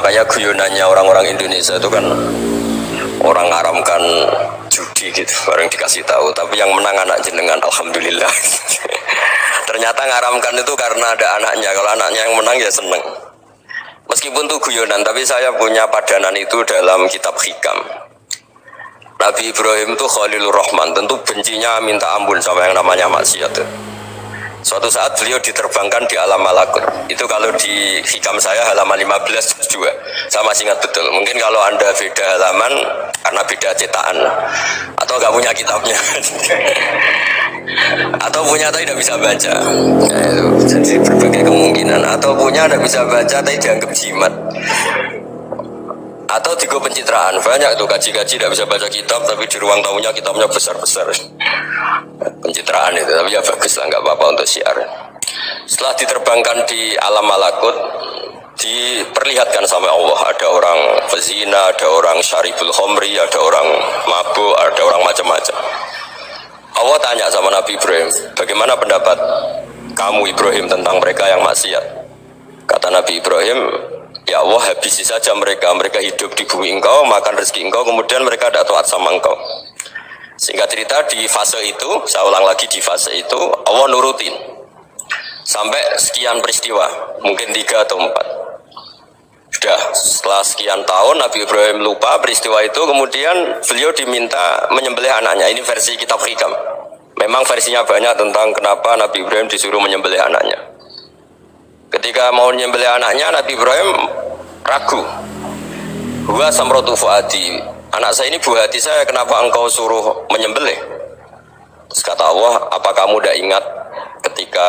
makanya guyonannya orang-orang Indonesia itu kan orang ngaramkan judi gitu, bareng dikasih tahu, tapi yang menang anak jenengan, alhamdulillah. Ternyata ngaramkan itu karena ada anaknya, kalau anaknya yang menang ya seneng. Meskipun itu guyonan, tapi saya punya padanan itu dalam kitab Hikam. Nabi Ibrahim itu Khalilur Rahman, tentu bencinya minta ampun sama yang namanya maksiat. Suatu saat beliau diterbangkan di alam malakut. Itu kalau di Hikam saya halaman 15 2. Saya masih ingat betul. Mungkin kalau Anda beda halaman karena beda cetakan atau nggak punya kitabnya. Atau punya tapi tidak bisa baca. Jadi berbagai kemungkinan. Atau punya tidak bisa baca tapi dianggap jimat. Atau digo pencitraan, banyak tuh gaji-gaji tidak bisa baca kitab tapi di ruang tamunya kitabnya besar-besar. Pencitraan itu, tapi ya bagus lah, nggak apa-apa untuk syiar. Setelah diterbangkan di alam malakut, diperlihatkan sama Allah, ada orang pezina, ada orang syaribul khomri, ada orang mabuk, ada orang macam-macam. Allah tanya sama Nabi Ibrahim, bagaimana pendapat kamu Ibrahim tentang mereka yang maksiat? Kata Nabi Ibrahim, ya Allah, habisi saja mereka hidup di bumi engkau, makan rezeki engkau, kemudian mereka tidak taat sama engkau. Singkat cerita di fase itu, saya ulang lagi di fase itu, Allah nurutin sampai sekian peristiwa, mungkin 3 atau 4. Sudah setelah sekian tahun Nabi Ibrahim lupa peristiwa itu, kemudian beliau diminta menyembelih anaknya. Ini versi kitab Hikam. Memang versinya banyak tentang kenapa Nabi Ibrahim disuruh menyembelih anaknya. Ketika mau menyembelih anaknya, Nabi Ibrahim ragu. Huwa samratu fuadi, anak saya ini buah hati saya, kenapa engkau suruh menyembelih? Terus kata Allah, apa kamu tidak ingat ketika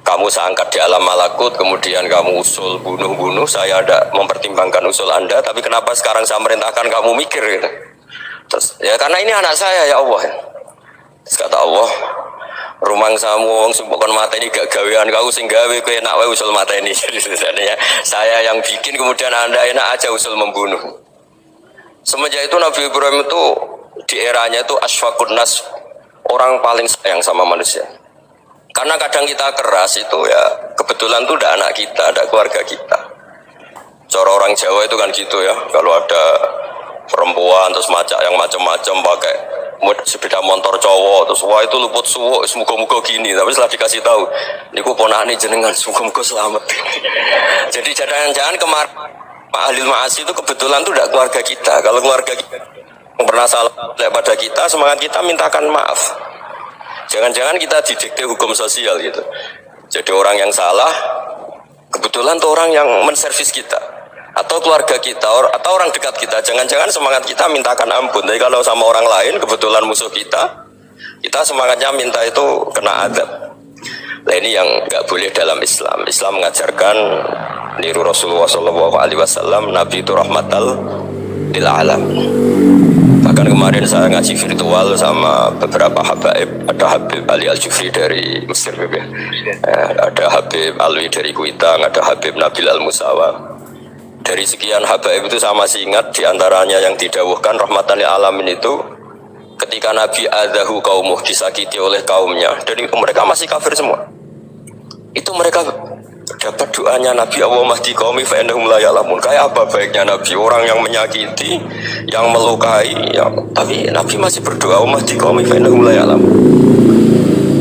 kamu saya angkat di alam malakut, kemudian kamu usul bunuh-bunuh, saya tidak mempertimbangkan usul Anda, tapi kenapa sekarang saya merintahkan kamu mikir gitu? Terus ya karena ini anak saya ya Allah. Terus kata Allah, rumang samu wong sumpokon mata ini gak gawean kau sing gawe kowe enak wae usul mata ini. Jadi saya yang bikin, kemudian Anda enak aja usul membunuh. Semenjak itu Nabi Ibrahim itu di eranya itu asfaqun nas, orang paling sayang sama manusia. Karena kadang kita keras itu ya kebetulan tuh ada anak kita, ada keluarga kita. Cara orang Jawa itu kan gitu ya, kalau ada perempuan terus macak yang macam-macam pakai sepeda motor cowok terus wah itu luput suwuk semoga-moga gini, tapi setelah dikasih tahu niku ponakane jenengan semoga-moga selamat. Jadi jangan-jangan kemarin Pak Ahlil Ma'asi itu kebetulan tuh tidak keluarga kita. Kalau keluarga kita yang pernah salah pada kita, semangat kita mintakan maaf. Jangan-jangan kita didikte hukum sosial gitu. Jadi orang yang salah kebetulan tuh orang yang menservis kita, atau keluarga kita, atau orang dekat kita. Jangan-jangan semangat kita mintakan ampun. Tapi kalau sama orang lain kebetulan musuh kita semangatnya minta itu kena adab. Nah ini yang nggak boleh dalam Islam. Islam mengajarkan niru Rasulullah SAW, Nabi itu rahmatal lil alam. Bahkan kemarin saya ngaji virtual sama beberapa habaib. Ada Habib Ali Al-Jufri dari Mesir, ada Habib Alwi dari Kuitang, ada Habib Nabil Al-Musawa. Dari sekian habaib itu saya masih ingat diantaranya yang didawuhkan rahmatan lil alamin itu ketika Nabi adahu kaumuh, disakiti oleh kaumnya, dan itu mereka masih kafir semua. Itu mereka dapat doanya Nabi, Allah mahdi qaumi fa innahum la ya'lamun. Kayak apa baiknya Nabi, orang yang menyakiti, yang melukai, tapi Nabi masih berdoa, Allah mahdi qaumi fa innahum la ya'lamun.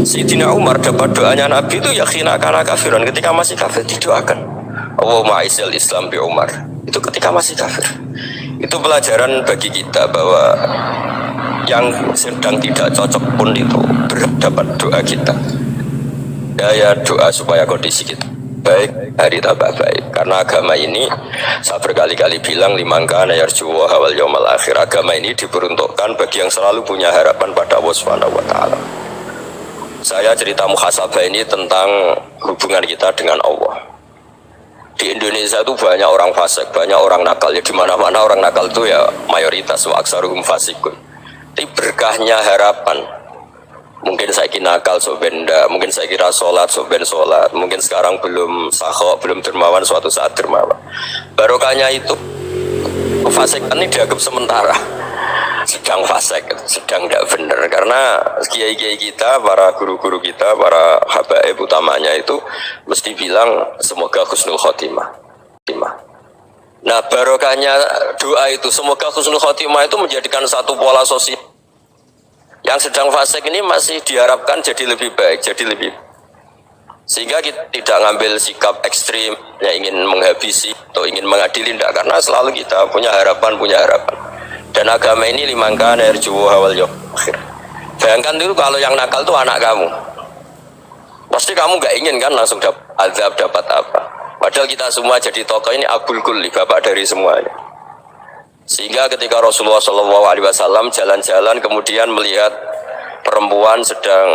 Sayyidina Umar dapat doanya Nabi itu yakhina kana kafiran, ketika masih kafir didoakan, Allahumma a'izzal Islam bi Umar. Itu ketika masih kafir. Itu pelajaran bagi kita bahwa yang sedang tidak cocok pun itu dapat doa kita. Ya doa supaya kondisi kita baik, hari tambah baik. Karena agama ini saya berkali-kali bilang limangkana yarjuwa wal yaumal akhir. Agama ini diperuntukkan bagi yang selalu punya harapan pada Allah Subhanahu wa taala. Saya cerita muhasabah ini tentang hubungan kita dengan Allah. Di Indonesia itu banyak orang fasik, banyak orang nakal. Ya di mana-mana orang nakal itu ya mayoritas, wa aksaruhum fasikun. Tapi berkahnya harapan. Mungkin saya kira nakal sok benda, mungkin saya kira sholat sok ben sholat, mungkin sekarang belum sahok, belum dermawan, suatu saat dermawan. Barokahnya itu fasik ini dianggap sementara, sedang fasik, sedang tidak benar. Karena kiai-kiai kita, para guru-guru kita, para habaib utamanya itu mesti bilang semoga husnul khotimah. Nah barokahnya doa itu, semoga husnul khotimah itu menjadikan satu pola sosial. Yang sedang fasik ini masih diharapkan jadi lebih baik, jadi lebih, sehingga kita tidak ngambil sikap ekstrim yang ingin menghabisi atau ingin mengadili, tidak, karena selalu kita punya harapan. Dan agama ini limangkan yarjuwu hawal yawm akhir. Bayangkan dulu kalau yang nakal itu anak kamu, pasti kamu nggak ingin kan langsung dapat azab, dapat apa, padahal kita semua jadi tokoh ini abul kulli, bapak dari semuanya. Sehingga ketika Rasulullah SAW jalan-jalan kemudian melihat perempuan sedang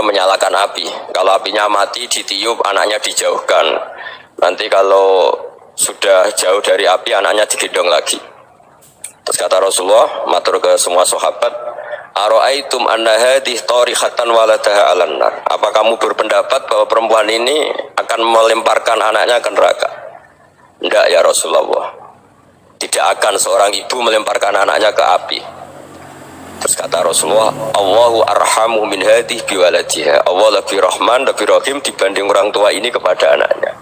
menyalakan api, kalau apinya mati ditiup, anaknya dijauhkan, nanti kalau sudah jauh dari api anaknya digendong lagi. Terus kata Rasulullah matur ke semua sahabat, aro'aitum anna hadhihi tarihatan waladaha 'alan nar. Apa kamu berpendapat bahwa perempuan ini akan melemparkan anaknya ke neraka? Tidak ya Rasulullah, tidak akan seorang ibu melemparkan anaknya ke api. Terus kata Rasulullah, Allahu arhamu min hadhihi biwaladiha. Allah lebih rahman, lebih rahim dibanding orang tua ini kepada anaknya.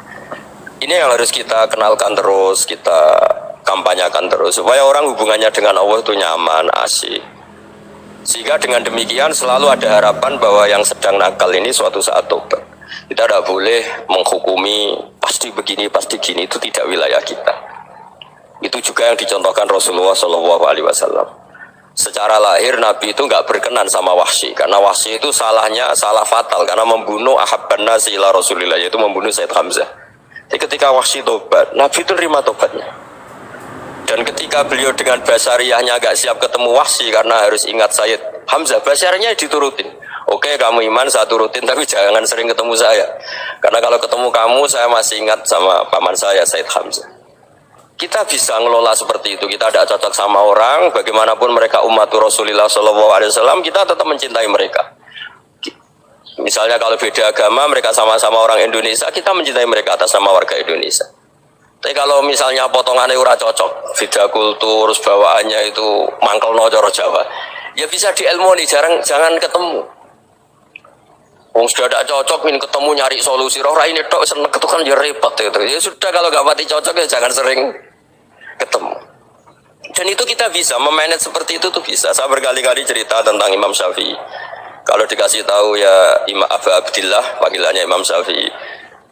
Ini yang harus kita kenalkan terus, kita kampanyakan terus, supaya orang hubungannya dengan Allah itu nyaman, asik. Sehingga dengan demikian selalu ada harapan bahwa yang sedang nakal ini suatu saat tobat. Kita tidak boleh menghukumi pasti begini, pasti gini, itu tidak wilayah kita. Itu juga yang dicontohkan Rasulullah SAW. Secara lahir Nabi itu nggak berkenan sama Wahsy, karena Wahsy itu salahnya salah fatal, karena membunuh ahabban nasi ila Rasulillah, yaitu membunuh Sayyid Hamzah. Jadi ketika Wahsy tobat, Nabi itu terima tobatnya. Dan ketika beliau dengan basariyahnya agak siap ketemu Wahsy, karena harus ingat Sayyid Hamzah, basariyahnya diturutin. Oke, kamu iman, saya turutin, tapi jangan sering ketemu saya, karena kalau ketemu kamu saya masih ingat sama paman saya Sayyid Hamzah. Kita bisa ngelola seperti itu. Kita tidak cocok sama orang, bagaimanapun mereka umat Rasulullah SAW, kita tetap mencintai mereka. Misalnya kalau beda agama, mereka sama-sama orang Indonesia, kita mencintai mereka atas nama warga Indonesia. Tapi kalau misalnya potongannya ora cocok, beda kultur, bawaannya itu mangkel no coro Jawa, ya bisa diilmoni, jangan ketemu. Wong sudah tidak cocok, ingin ketemu nyari solusi. Roh ini tok seneng ketukan ya repot itu. Ya sudah, kalau gak pati cocok ya jangan sering ketemu. Dan itu kita bisa memanage seperti itu tuh bisa. Saya berkali-kali cerita tentang Imam Syafi'i. Kalau dikasih tahu ya Imam Abu Abdillah, panggilannya Imam Syafi'i,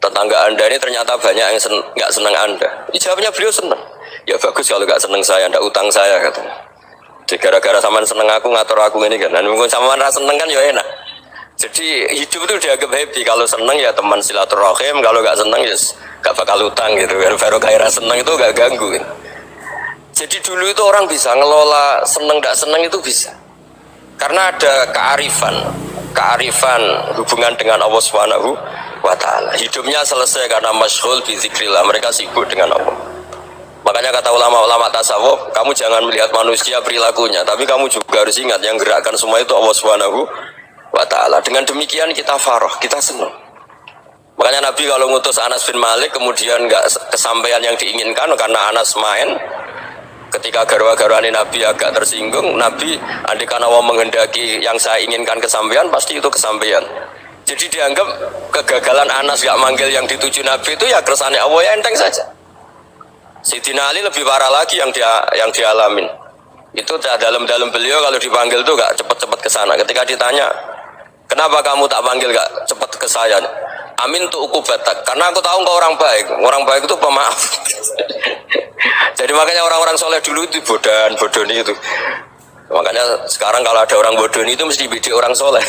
tetangga anda ini ternyata banyak yang nggak senang anda. Jawabnya beliau senang. Ya bagus kalau nggak senang saya, ndak utang saya katanya. Jadi gara-gara saman seneng aku ngatur aku ini kan. Dan mungkin saman rasa seneng kan ya enak. Jadi hidup itu dianggap happy. Kalau seneng ya teman silaturahim, kalau nggak seneng ya nggak bakal utang gitu kan. Baru kayak seneng itu nggak ganggu kan. Jadi dulu itu orang bisa ngelola seneng nggak seneng itu bisa, karena ada kearifan hubungan dengan Allah Subhanahu wa Ta'ala. Hidupnya selesai karena masyghul bi dzikrillah, mereka sibuk dengan Allah. Makanya kata ulama-ulama tasawuf, kamu jangan melihat manusia perilakunya, tapi kamu juga harus ingat yang gerakkan semua itu Allah Subhanahu wa Ta'ala. Dengan demikian kita farah, kita senang. Makanya Nabi kalau ngutus Anas bin Malik kemudian nggak kesampaian yang diinginkan karena Anas main, ketika garwa-garwani Nabi agak tersinggung, Nabi andaikan Allah menghendaki yang saya inginkan kesampaian, pasti itu kesampaian. Jadi dianggap kegagalan Anas gak manggil yang dituju Nabi itu ya kersane Allah, ya enteng saja. Sayyidina Ali lebih parah lagi yang dialamin. Itu dalam beliau kalau dipanggil itu gak cepet-cepet ke sana. Ketika ditanya, kenapa kamu tak panggil gak cepet ke saya? Amin tuh ukubatak, karena aku tahu engkau orang baik. Orang baik itu pemaaf. Jadi makanya orang-orang soleh dulu itu bodoni itu. Makanya sekarang kalau ada orang bodoni itu mesti bidik orang soleh.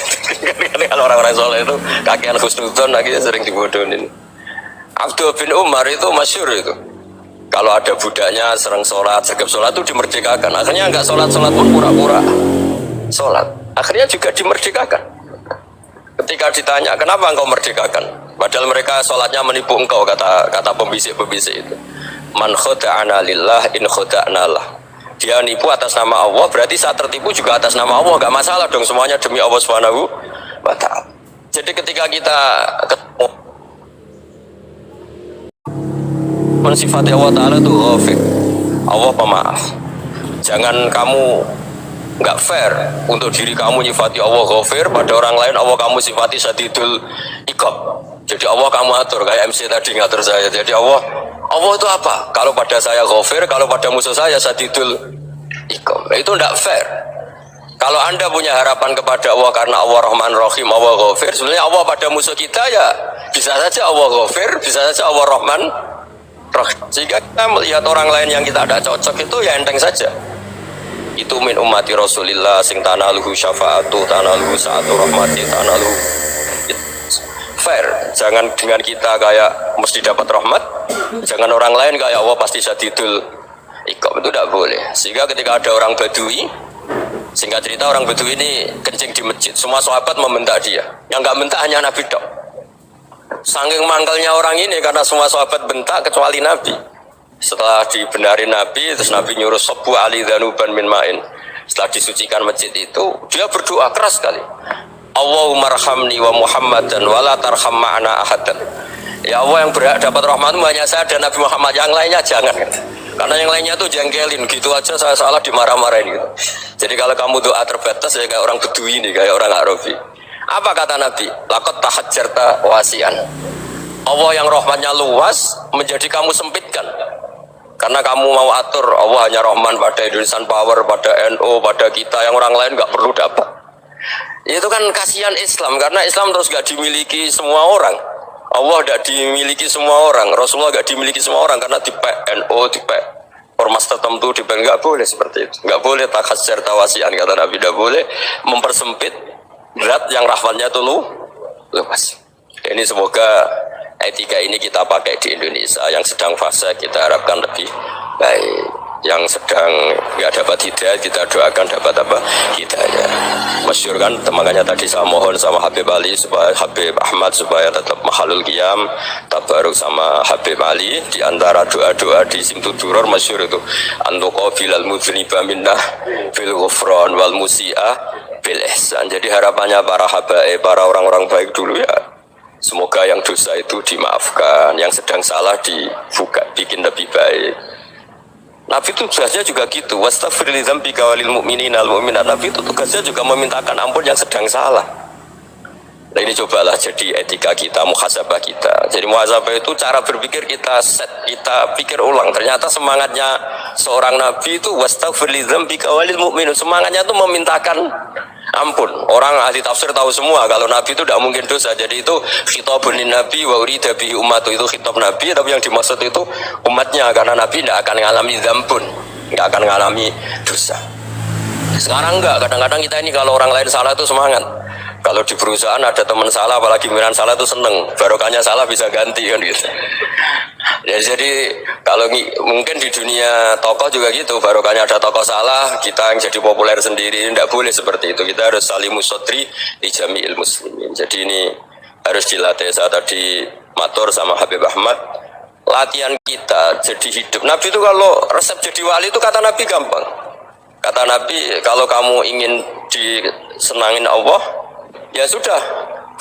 Kalau orang-orang soleh itu kakean khusnudzon lagi sering dibodonin. Abdul bin Umar itu masyhur itu. Kalau ada budaknya sering sholat, segep sholat itu dimerdekakan. Akhirnya nggak sholat pun pura-pura sholat. Akhirnya juga dimerdekakan. Ketika ditanya, kenapa engkau merdekakan? Padahal mereka sholatnya menipu engkau, kata pembisik-pembisik itu. Man khoda'ana lillah in khoda'na lah. Dia nipu atas nama Allah, berarti saat tertipu juga atas nama Allah. Gak masalah dong, semuanya demi Allah Subhanahu wa Ta'ala. Jadi ketika kita ketemu mensifati Allah Ta'ala itu ghafir, Allah pemaaf. Jangan kamu nggak fair untuk diri kamu nyifati Allah ghafir, pada orang lain Allah kamu sifati syadidul iqab. Jadi Allah kamu atur kayak MC tadi ngatur saya. Jadi Allah Allah itu apa? Kalau pada saya ghafir, kalau pada musuh saya sadidul iqam. Itu tidak fair. Kalau Anda punya harapan kepada Allah karena Allah Rahman Rahim, Allah ghafir, sebenarnya Allah pada musuh kita ya bisa saja Allah ghafir, bisa saja Allah Rahman Rahim. Sehingga kita melihat orang lain yang kita tidak cocok itu ya enteng saja. Itu min ummati Rasulillah sing tanaluhu syafaatu, tanaluhu sa'atu rahmati, tanaluhu fair. Jangan dengan kita kayak mesti dapat rahmat, jangan orang lain kayak Allah pasti sadidul iqam, itu tidak boleh. Sehingga ketika ada orang Badui, singkat cerita orang Badui ini kencing di masjid, semua sahabat membentak dia, yang nggak bentak hanya Nabi dok. Saking mangkalnya orang ini karena semua sahabat bentak kecuali Nabi. Setelah dibenarin Nabi, terus Nabi nyuruh sobu ali dhanuban min ma'in. Setelah disucikan masjid itu, dia berdoa keras sekali. Allahumma rahamni wa Muhammadan wa la tarham ma'ana ahadan. Ya Allah, yang berhak dapat rahmatmu hanya saya dan Nabi Muhammad, yang lainnya jangan. Karena yang lainnya tuh jengkelin, gitu aja saya salah dimarah-marahin gitu. Jadi kalau kamu doa terbatas ya kayak orang Bedui ini, kayak orang Arabi. Apa kata Nabi? Laqad tahajjarta wasian. Allah yang rahmatnya luas menjadi kamu sempitkan. Karena kamu mau atur Allah hanya Rahman pada Indonesian Power, pada NU, pada kita, yang orang lain nggak perlu dapat. Itu kan kasihan Islam, karena Islam terus nggak dimiliki semua orang. Allah nggak dimiliki semua orang, Rasulullah nggak dimiliki semua orang, karena tipe NU, tipe ormas tertentu, tipe nggak boleh seperti itu. Nggak boleh takhasyar tawasian, kata Nabi, nggak boleh mempersempit berat yang rahmatnya itu luas. Ini semoga etika ini kita pakai di Indonesia. Yang sedang fase kita harapkan lebih baik, yang sedang nggak dapat hidayah kita doakan dapat apa? Hidayah. Masyhur kan, makanya tadi saya mohon sama Habib Ali supaya Habib Ahmad supaya tetap mahalul qiyam tabaruk sama Habib Ali. Di antara doa-doa di Simtud Duror masyhur itu antuqa bilal mudhniba minnah fil ghufran wal musi'ah bil ihsan. Jadi harapannya para habaib, para orang-orang baik dulu ya, semoga yang dosa itu dimaafkan, yang sedang salah dibuka, bikin lebih baik. Nabi itu tugasnya juga gitu. Wastaghfir li dzambika walil mu'minina wal mu'minat. Nabi itu tugasnya juga memintakan ampun yang sedang salah. Nah ini cobalah jadi etika kita, muhasabah kita. Jadi muhasabah itu cara berpikir kita set, kita pikir ulang. Ternyata semangatnya seorang nabi itu wastaghfir li dzambika walil mu'minun. Semangatnya itu memintakan ampun. Orang ahli tafsir tahu semua kalau Nabi itu tidak mungkin dosa. Jadi itu khitabun lin Nabi wa urida bihi ummatu, itu khitab Nabi, tapi yang dimaksud itu umatnya, karena Nabi tidak akan mengalami dzambun, tidak akan mengalami dosa. Sekarang enggak, kadang-kadang kita ini kalau orang lain salah itu semangat. Kalau di perusahaan ada teman salah, apalagi pimpinan salah itu seneng, barokahnya salah bisa ganti kan gitu. Ya, jadi kalau mungkin di dunia tokoh juga gitu, barokahnya ada tokoh salah, kita yang jadi populer sendiri, tidak boleh seperti itu. Kita harus salimus sodri di jami'il muslimin. Jadi ini harus dilatih. Saya tadi matur sama Habib Ahmad, latihan kita jadi hidup. Nabi itu kalau resep jadi wali itu kata Nabi gampang. Kata Nabi, kalau kamu ingin disenangin Allah, ya sudah,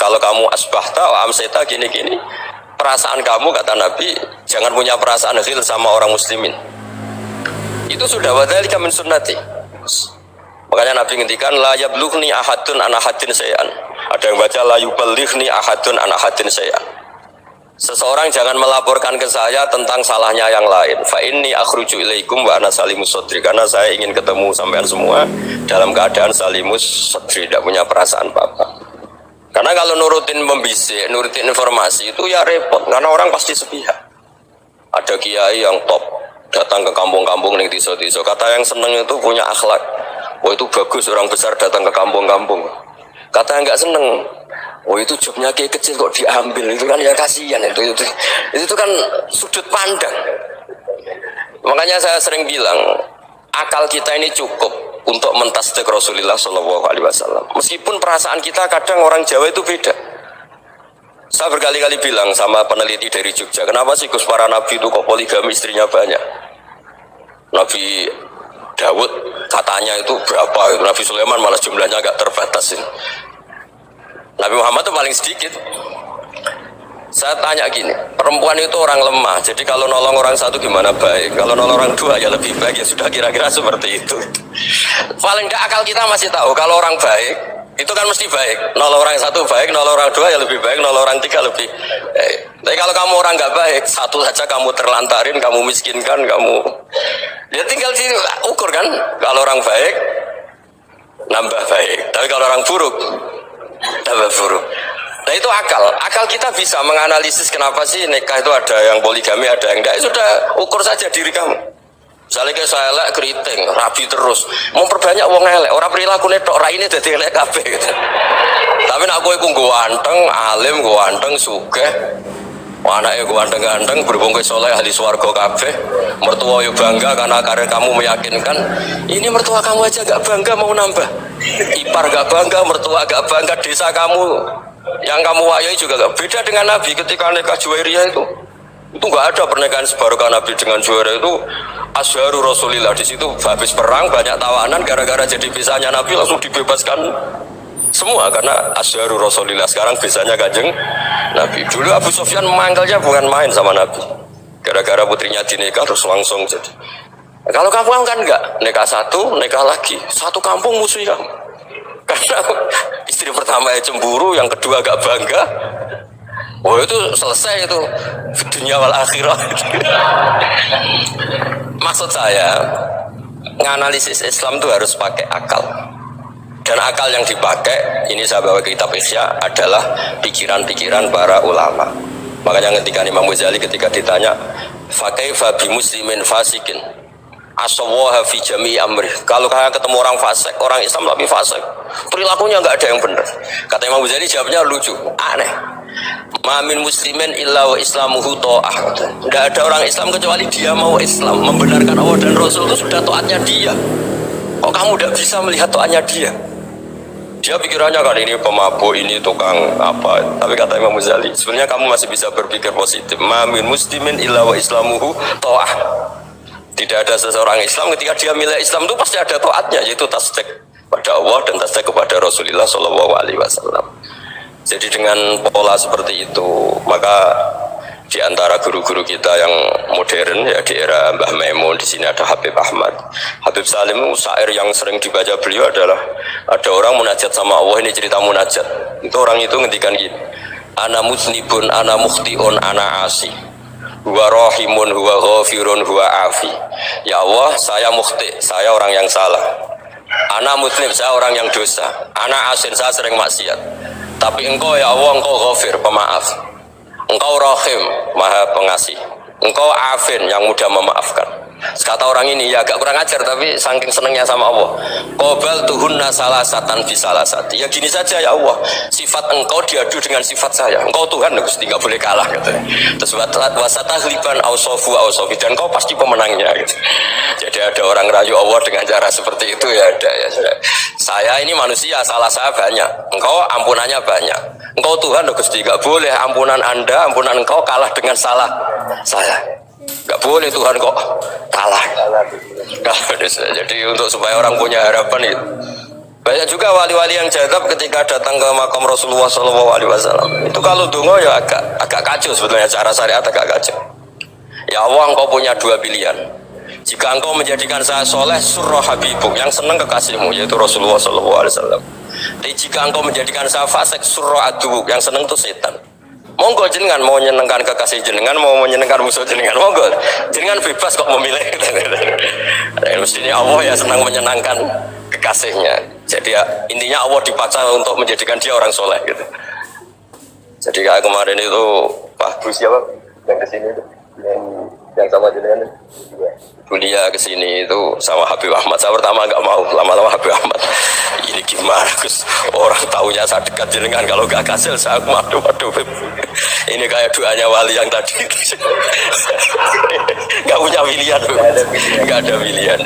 kalau kamu asbahta wa amseta gini-gini, perasaan kamu, kata Nabi, jangan punya perasaan ghil sama orang muslimin. Itu sudah wadzalika min sunnati. Makanya Nabi ngendikan la yablughni ahadun an ahadin syai'an. Ada yang baca la yuballighni ahadun an ahadin syai'an. Seseorang jangan melaporkan ke saya tentang salahnya yang lain. Fa inni akhruju ilaikum wa ana salimus sadri, karena saya ingin ketemu sampean semua dalam keadaan salimus sadri, tidak punya perasaan apa-apa. Karena kalau nurutin membisik, nurutin informasi itu ya repot, karena orang pasti sepihak. Ada kiai yang top datang ke kampung-kampung ning desa-desa, kata yang seneng itu punya akhlak. Oh itu bagus, orang besar datang ke kampung-kampung. Kata yang enggak seneng, oh itu jobnya kiai kecil kok diambil, itu kan ya kasihan itu kan sudut pandang. Makanya saya sering bilang, akal kita ini cukup untuk mentasdik Rasulullah Shallallahu Alaihi Wasallam. Meskipun perasaan kita kadang orang Jawa itu beda. Saya berkali-kali bilang sama peneliti dari Jogja, kenapa sih Gus para nabi itu kok poligami istrinya banyak? Nabi Daud katanya itu berapa? Nabi Sulaiman malah jumlahnya agak terbatas. Nabi Muhammad itu paling sedikit. Saya tanya gini, perempuan itu orang lemah, jadi kalau nolong orang satu gimana baik, kalau nolong orang dua ya lebih baik, ya sudah kira-kira seperti itu. Paling tidak akal kita masih tahu kalau orang baik itu kan mesti baik, nolong orang satu baik, nolong orang dua ya lebih baik, nolong orang tiga lebih baik. Tapi kalau kamu orang nggak baik, satu saja kamu terlantarin, kamu miskinkan, kamu ya tinggal diukur kan. Kalau orang baik nambah baik, tapi kalau orang buruk tambah buruk. Nah itu akal kita bisa menganalisis kenapa sih nikah itu ada yang poligami, ada yang enggak. Sudah ukur saja diri kamu. Misalnya kayak saya elek keriting, rapi terus, mau perbanyak uang elek, orang perilaku netok raine jadi elek kabeh gitu. Tapi nak kowe ku ganteng, alim, ganteng, sugih. Anaknya ganteng-ganteng, berhubung ke soleh ahli swarga kabeh, mertua yo bangga karena karir kamu meyakinkan. Ini mertua kamu aja gak bangga mau nambah. Ipar gak bangga, mertua gak bangga, desa kamu yang kamu wayai juga gak beda dengan Nabi ketika nikah Juwairiyah itu gak ada pernikahan sebarokah Nabi dengan Juwairiyah itu. Asharu Rasulillah, di situ habis perang banyak tawanan gara-gara jadi bisanya Nabi langsung dibebaskan semua karena asharu Rasulillah. Sekarang bisanya Kanjeng Nabi. Dulu Abu Sufyan memanggilnya bukan main sama Nabi, gara-gara putrinya dinikah terus langsung jadi. Kalau kamu kan enggak, nikah satu, nikah lagi, satu kampung musuh kamu. Karena istri pertama ya cemburu, yang kedua agak bangga. Oh itu selesai itu dunia wal akhirah. Maksud saya, menganalisis Islam itu harus pakai akal. Dan akal yang dipakai, ini saya bawa ke kitab Ihya, adalah pikiran-pikiran para ulama. Makanya ketika Imam Ghazali ketika ditanya, fakaifa bi muslimin fasikin asawaha fi jami amri. Kalau kalian ketemu orang fasik, orang Islam tapi fasik, perilakunya nggak ada yang benar. Kata Imam Ghazali jawabnya lucu, aneh. Mamin muslimin illa wa islamuhu ta'ah. Tidak ada orang Islam kecuali dia mau Islam, membenarkan Allah dan Rasul itu sudah taatnya dia. Kok kamu tidak bisa melihat taatnya dia? Dia pikirannya kan ini pemabuk, ini tukang apa. Tapi kata Imam Ghazali, sebenarnya kamu masih bisa berpikir positif. Mamin muslimin illa wa islamuhu ta'ah. Tidak ada seseorang Islam ketika dia milik Islam itu pasti ada taatnya, yaitu tasdik pada Allah dan tasdik kepada Rasulullah SAW. Jadi dengan pola seperti itu, maka di antara guru-guru kita yang modern ya di era Mbah Maimun, di sini ada Habib Ahmad, Habib Salim, syair yang sering dibaca beliau adalah ada orang munajat sama Allah. Ini cerita munajat. Itu orang itu ngendikan gini, ana musnibun, ana mukhtiun, ana asi, huwa rahimun, huwa ghafirun, huwa afi. Ya Allah, saya mukhti, saya orang yang salah. Ana muslim, saya orang yang dosa. Ana asin, saya sering maksiat. Tapi engkau ya Allah, engkau ghafir, pemaaf. Engkau rahim, maha pengasih. Engkau afin, yang mudah memaafkan. Kata orang ini ya agak kurang ajar, tapi saking senengnya sama Allah. Qobal tuhunna salasatan bisalasati. Ya gini saja ya Allah, sifat engkau diadu dengan sifat saya. Engkau Tuhan, Gusti, nggak boleh kalah gitu. Terus wasatahliban ausofu ausofi, dan engkau pasti pemenangnya gitu. Jadi ada orang rayu Allah dengan cara seperti itu ya ada ya. Saya ini manusia, salah saya banyak. Engkau ampunannya banyak. Engkau Tuhan, Gusti, nggak boleh ampunan Anda, ampunan engkau kalah dengan salah saya. Gak boleh Tuhan kok kalah. Jadi untuk supaya orang punya harapan itu. Banyak juga wali-wali yang jadab ketika datang ke makam Rasulullah SAW. Itu kalau dungo ya agak kacau sebetulnya, cara syariat agak kacau. Ya Allah, engkau punya dua pilihan. Jika engkau menjadikan saya soleh, surah habibuk, yang senang kekasihmu, yaitu Rasulullah SAW. Tapi jika engkau menjadikan saya fasik, surah adubuk, yang senang itu setan. Monggo jenengan mau menyenangkan kekasih jenengan, mau menyenangkan musuh jenengan, monggo jenengan bebas kok memilih. Mestinya Allah ya senang menyenangkan kekasihnya. Jadi ya, intinya Allah dipaksa untuk menjadikan dia orang soleh gitu. Jadi kayak kemarin itu Pak Gus siapa yang kesini itu, yang sama jenengan kuliah kesini itu sama Habib Ahmad. Saya pertama nggak mau, lama-lama Habib Ahmad ini gimana Gus, orang taunya saya dekat jenengan, kalau nggak kasil saya waduh ini kayak doanya wali yang tadi. Nggak punya pilihan, nggak ada pilihan.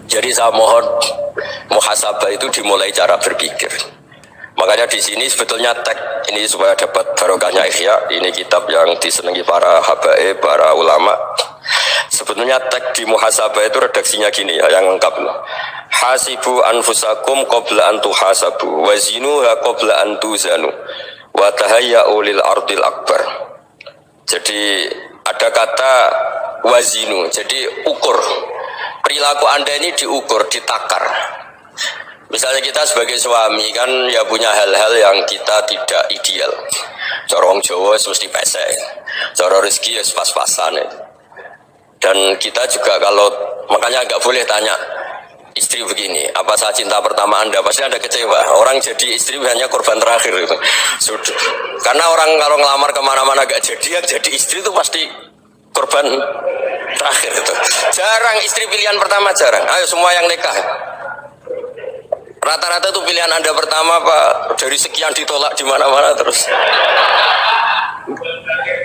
Jadi saya mohon muhasabah itu dimulai cara berpikir. Makanya di sini sebetulnya teks ini supaya dapat barokahnya Ihya, ini kitab yang disenangi para habaib, para ulama. Sebetulnya teks di muhasabah itu redaksinya gini ya, yang lengkap. Hasibu anfusakum qabla an tuhasabu wazinuha qabla an tuzanu wa tahayya'u lil ardil akbar. Jadi ada kata wazinu, jadi ukur. Perilaku Anda ini diukur, ditakar. Misalnya kita sebagai suami kan ya punya hal-hal yang kita tidak ideal. Cara wong Jawa mesti pesek. Cara rezeki ya pas-pasan itu. Dan kita juga kalau makanya nggak boleh tanya istri begini, apa saya cinta pertama Anda? Pasti Anda kecewa. Orang jadi istri hanya korban terakhir itu. Sudah. Karena orang kalau ngelamar kemana-mana gak jadi, yang jadi istri itu pasti korban terakhir itu. Jarang istri pilihan pertama, jarang. Ayo semua yang nikah. Rata-rata itu pilihan Anda pertama Pak, dari sekian ditolak di mana-mana terus.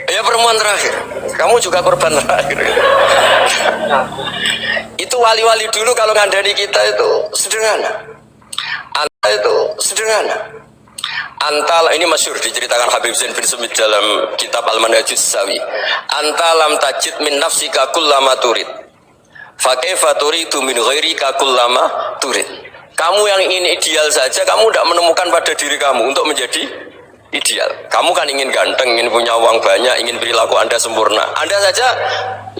Ya perempuan terakhir. Kamu juga korban terakhir. Itu wali-wali dulu kalau ngandani kita itu sederhana. Anta itu sederhana. Anta ini masyhur diceritakan Habib Zain bin Sumit dalam kitab Al-Manhajus Sawi. Anta lam tajid min nafsika kullama turid. Fa kaifa turidu min ghairika kullama turid. Kamu yang ingin ideal saja, kamu tidak menemukan pada diri kamu untuk menjadi ideal. Kamu kan ingin ganteng, ingin punya uang banyak, ingin perilaku Anda sempurna. Anda saja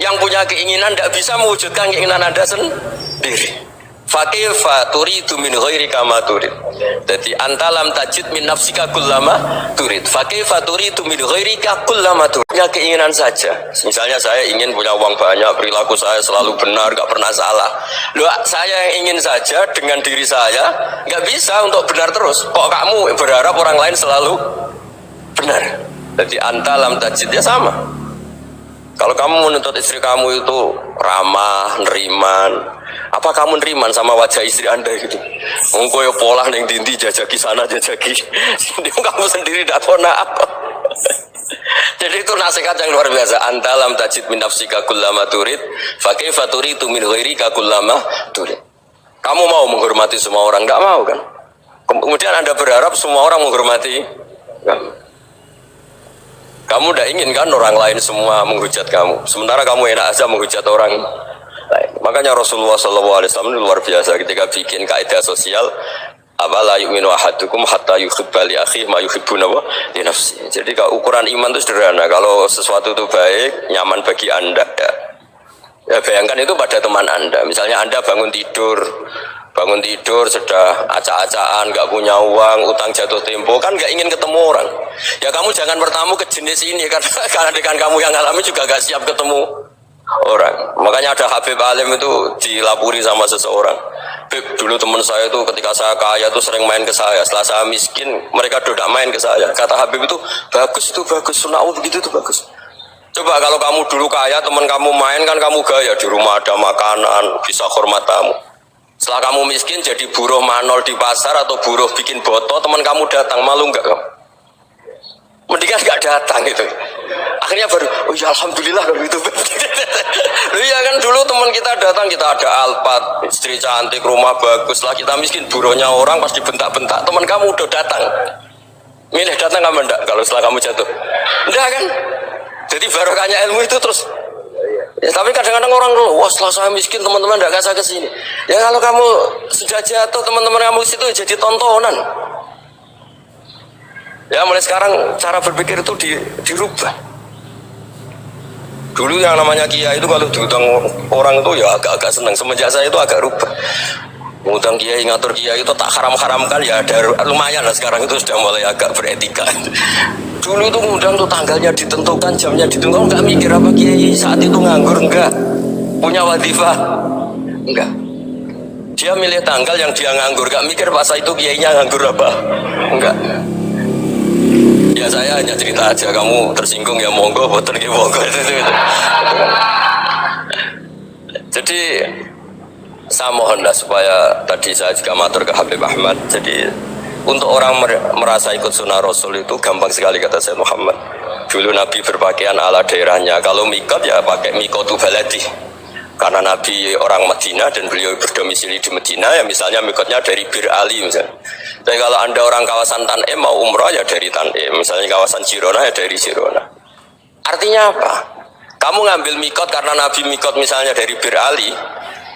yang punya keinginan tidak bisa mewujudkan keinginan Anda sendiri. Fakaifa turidu min ghairika ma turid. Jadi anta lam tajid min nafsika kullama turid. Fakaifa turidu min ghairika kullama turid. Punya keinginan saja. Misalnya saya ingin punya uang banyak, perilaku saya selalu benar, gak pernah salah. Loh, saya yang ingin saja dengan diri saya gak bisa untuk benar terus. Kok kamu berharap orang lain selalu benar? Jadi anta lam tajid ya sama. Kalau kamu menuntut istri kamu itu ramah, neriman, apa kamu neriman sama wajah istri Anda gitu? Engkau ya pola neng dindi jajaki sana jajaki, kamu sendiri tidak pernah apa. Jadi itu nasihat yang luar biasa. Anta lam tajid min nafsika kullama turid, fa kaifa turidu min ghairika kullama turid. Kamu mau menghormati semua orang? Enggak mau kan? Kemudian Anda berharap semua orang menghormati kamu. Kamu tidak ingin kan orang lain semua menghujat kamu, sementara kamu enak aja menghujat orang lain. Makanya Rasulullah SAW luar biasa ketika bikin kaidah sosial, apa la yu'minu ahadukum hatta yuhibba li akhihi ma yuhibbu li nafsihi. Jadi kalau ukuran iman itu sederhana. Kalau sesuatu itu baik, nyaman bagi Anda, ya bayangkan itu pada teman Anda. Misalnya Anda bangun tidur sudah acak-acakan, nggak punya uang, utang jatuh tempo, kan nggak ingin ketemu orang. Ya kamu jangan bertamu ke jenis ini karena dengan kamu yang alami juga nggak siap ketemu orang. Makanya ada Habib Alim itu dilapuri sama seseorang. Habib, dulu teman saya itu ketika saya kaya itu sering main ke saya. Setelah saya miskin, mereka tidak main ke saya. Kata Habib itu bagus, sunau begitu itu bagus. Coba kalau kamu dulu kaya, teman kamu main kan kamu gaya, di rumah ada makanan, bisa hormat tamu. Setelah kamu miskin jadi buruh manol di pasar atau buruh bikin boto, teman kamu datang, malu enggak kamu? Mendingan enggak datang gitu. Akhirnya baru, oh ya alhamdulillah kalau gitu. Loh ya kan dulu teman kita datang, kita ada Alphard, istri cantik, rumah bagus. Lah kita miskin, buruhnya orang pasti bentak-bentak. Teman kamu udah datang. Milih datang kamu enggak kalau setelah kamu jatuh? Enggak kan? Jadi barokahnya ilmu itu terus. Ya, tapi kadang-kadang orang tuh, wah setelah saya miskin teman-teman tidak kasih ke sini. Ya kalau kamu sudah jatuh teman-teman kamu situ jadi tontonan. Ya mulai sekarang cara berpikir itu dirubah. Dulu yang namanya kiai itu kalau diutang orang itu ya agak-agak senang. Semenjak saya itu agak rubah. Ngutang kiai, ngatur kiai itu tak haram-haramkan ya ada lumayan lah sekarang itu sudah mulai agak beretika. Dulu itu ngundang tuh tanggalnya ditentukan, jamnya ditentukan, enggak mikir apa kiai saat itu nganggur, enggak punya wadifah, enggak. Dia milih tanggal yang dia nganggur, enggak mikir pas itu kiainya nganggur apa, enggak. Ya saya hanya cerita aja, kamu tersinggung ya monggo, boten ya monggo itu. Jadi saya mohonlah supaya tadi saya juga matur ke Habib Ahmad. Jadi untuk orang merasa ikut sunnah Rasul itu gampang sekali kata Sayyid Muhammad. Dulu Nabi berpakaian ala daerahnya. Kalau mikot ya pakai mikotu baladi. Karena Nabi orang Madinah dan beliau berdomisili di Madinah ya misalnya mikotnya dari Bir Ali misalnya. Tapi kalau Anda orang kawasan Tanim mau umrah ya dari Tanim. Misalnya kawasan Jirona ya dari Jirona. Artinya apa? Kamu ngambil mikot karena Nabi mikot misalnya dari Bir Ali.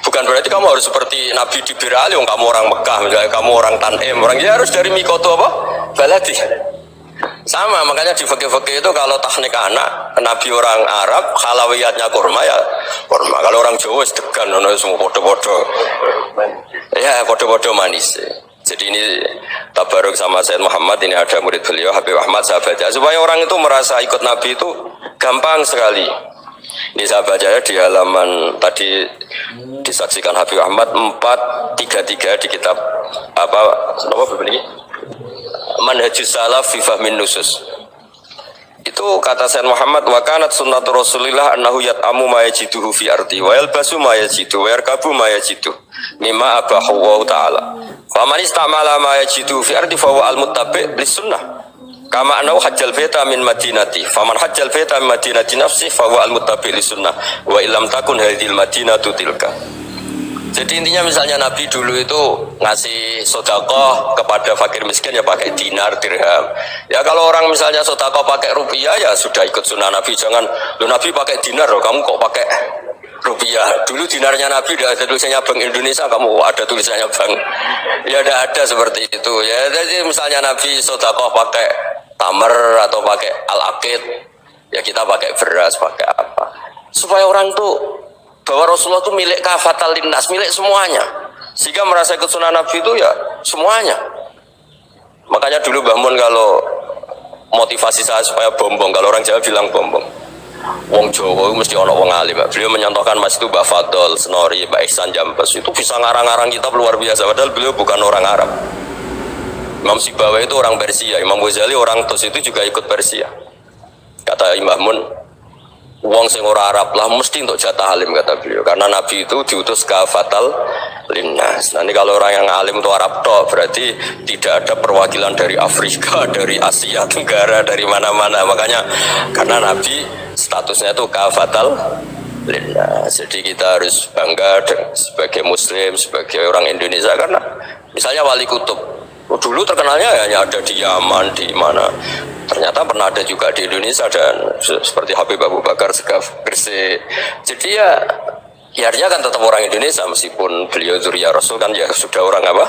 Bukan berarti kamu harus seperti Nabi di Bir Ali, kamu orang Mekah, misalnya kamu orang Tanim, orang ya harus dari mikoto apa? Baladi. Sama, makanya di fikih-fikih itu kalau tahnik anak, Nabi orang Arab, halawiyatnya kurma ya kurma. Kalau orang Jawa sedegan, semua podo-podo. Ya podo-podo manis. Jadi ini tabaruk sama Sayyid Muhammad, ini ada murid beliau Habib Ahmad, sahabatnya, supaya orang itu merasa ikut Nabi itu gampang sekali. Ini sahabatnya di halaman tadi disaksikan Habib Ahmad 433 di kitab apa ini? Manhajus Salaf fi Fahmin Nusus. Itu kata Sayyid Muhammad, wa kanat sunnatu Rasulillah annahu yat'amu ma yajiduhu fi ardi wa yalbasu ma yajidu wa yarkabu ma yajidu mimma abahu wa ta'ala. Fa man istamala ma yajidu fi ardi fa huwa al-muttabi' lis-sunnah. Kama annahu hajjal baita min madinati. Fa man hajjal baita min madinati nafsi fa huwa al-muttabi' lis-sunnah. Wa illam takun hadhil madinatu tilka. Jadi intinya misalnya Nabi dulu itu ngasih sedekah kepada fakir miskin ya pakai dinar, dirham. Ya kalau orang misalnya sedekah pakai rupiah ya sudah ikut sunnah Nabi. Jangan lu Nabi pakai dinar loh, kamu kok pakai rupiah. Dulu dinarnya Nabi udah ada tulisannya Bank Indonesia, kamu ada tulisannya Bank. Ya udah ada seperti itu. Ya jadi misalnya Nabi sedekah pakai tamar atau pakai al-aqid, ya kita pakai beras, pakai apa. Supaya orang tuh bahwa Rasulullah itu milik kafatal linnas, milik semuanya, sehingga merasa ikut sunnah Nabi itu ya semuanya. Makanya dulu Mbah Mun kalau motivasi saya supaya bombong, kalau orang Jawa bilang bombong, wong Jawa mesti ono wong alim. Beliau menyontohkan mas itu Mbah Fadol, Senori, Mbah Ihsan Jambes, itu bisa ngarang-ngarang kitab luar biasa, padahal beliau bukan orang Arab. Imam Sibawi itu orang Persia, Imam Ghazali orang Tus itu juga ikut Persia. Kata Imam Mun, wong sing ora Arab lah mesti untuk jatah alim, kata beliau, karena Nabi itu diutus kafatal linnas. Nanti kalau orang yang alim itu Arab toh, berarti tidak ada perwakilan dari Afrika, dari Asia Tenggara, dari mana-mana. Makanya karena Nabi statusnya itu kafatal linnas, jadi kita harus bangga sebagai Muslim, sebagai orang Indonesia. Karena misalnya Wali Kutub dulu terkenalnya hanya ada di Yaman, di mana. Ternyata pernah ada juga di Indonesia, dan seperti Habib Abu Bakar Segaf Gresik. Jadi ya artinya kan tetap orang Indonesia, meskipun beliau zuriyah Rasul kan ya sudah orang apa?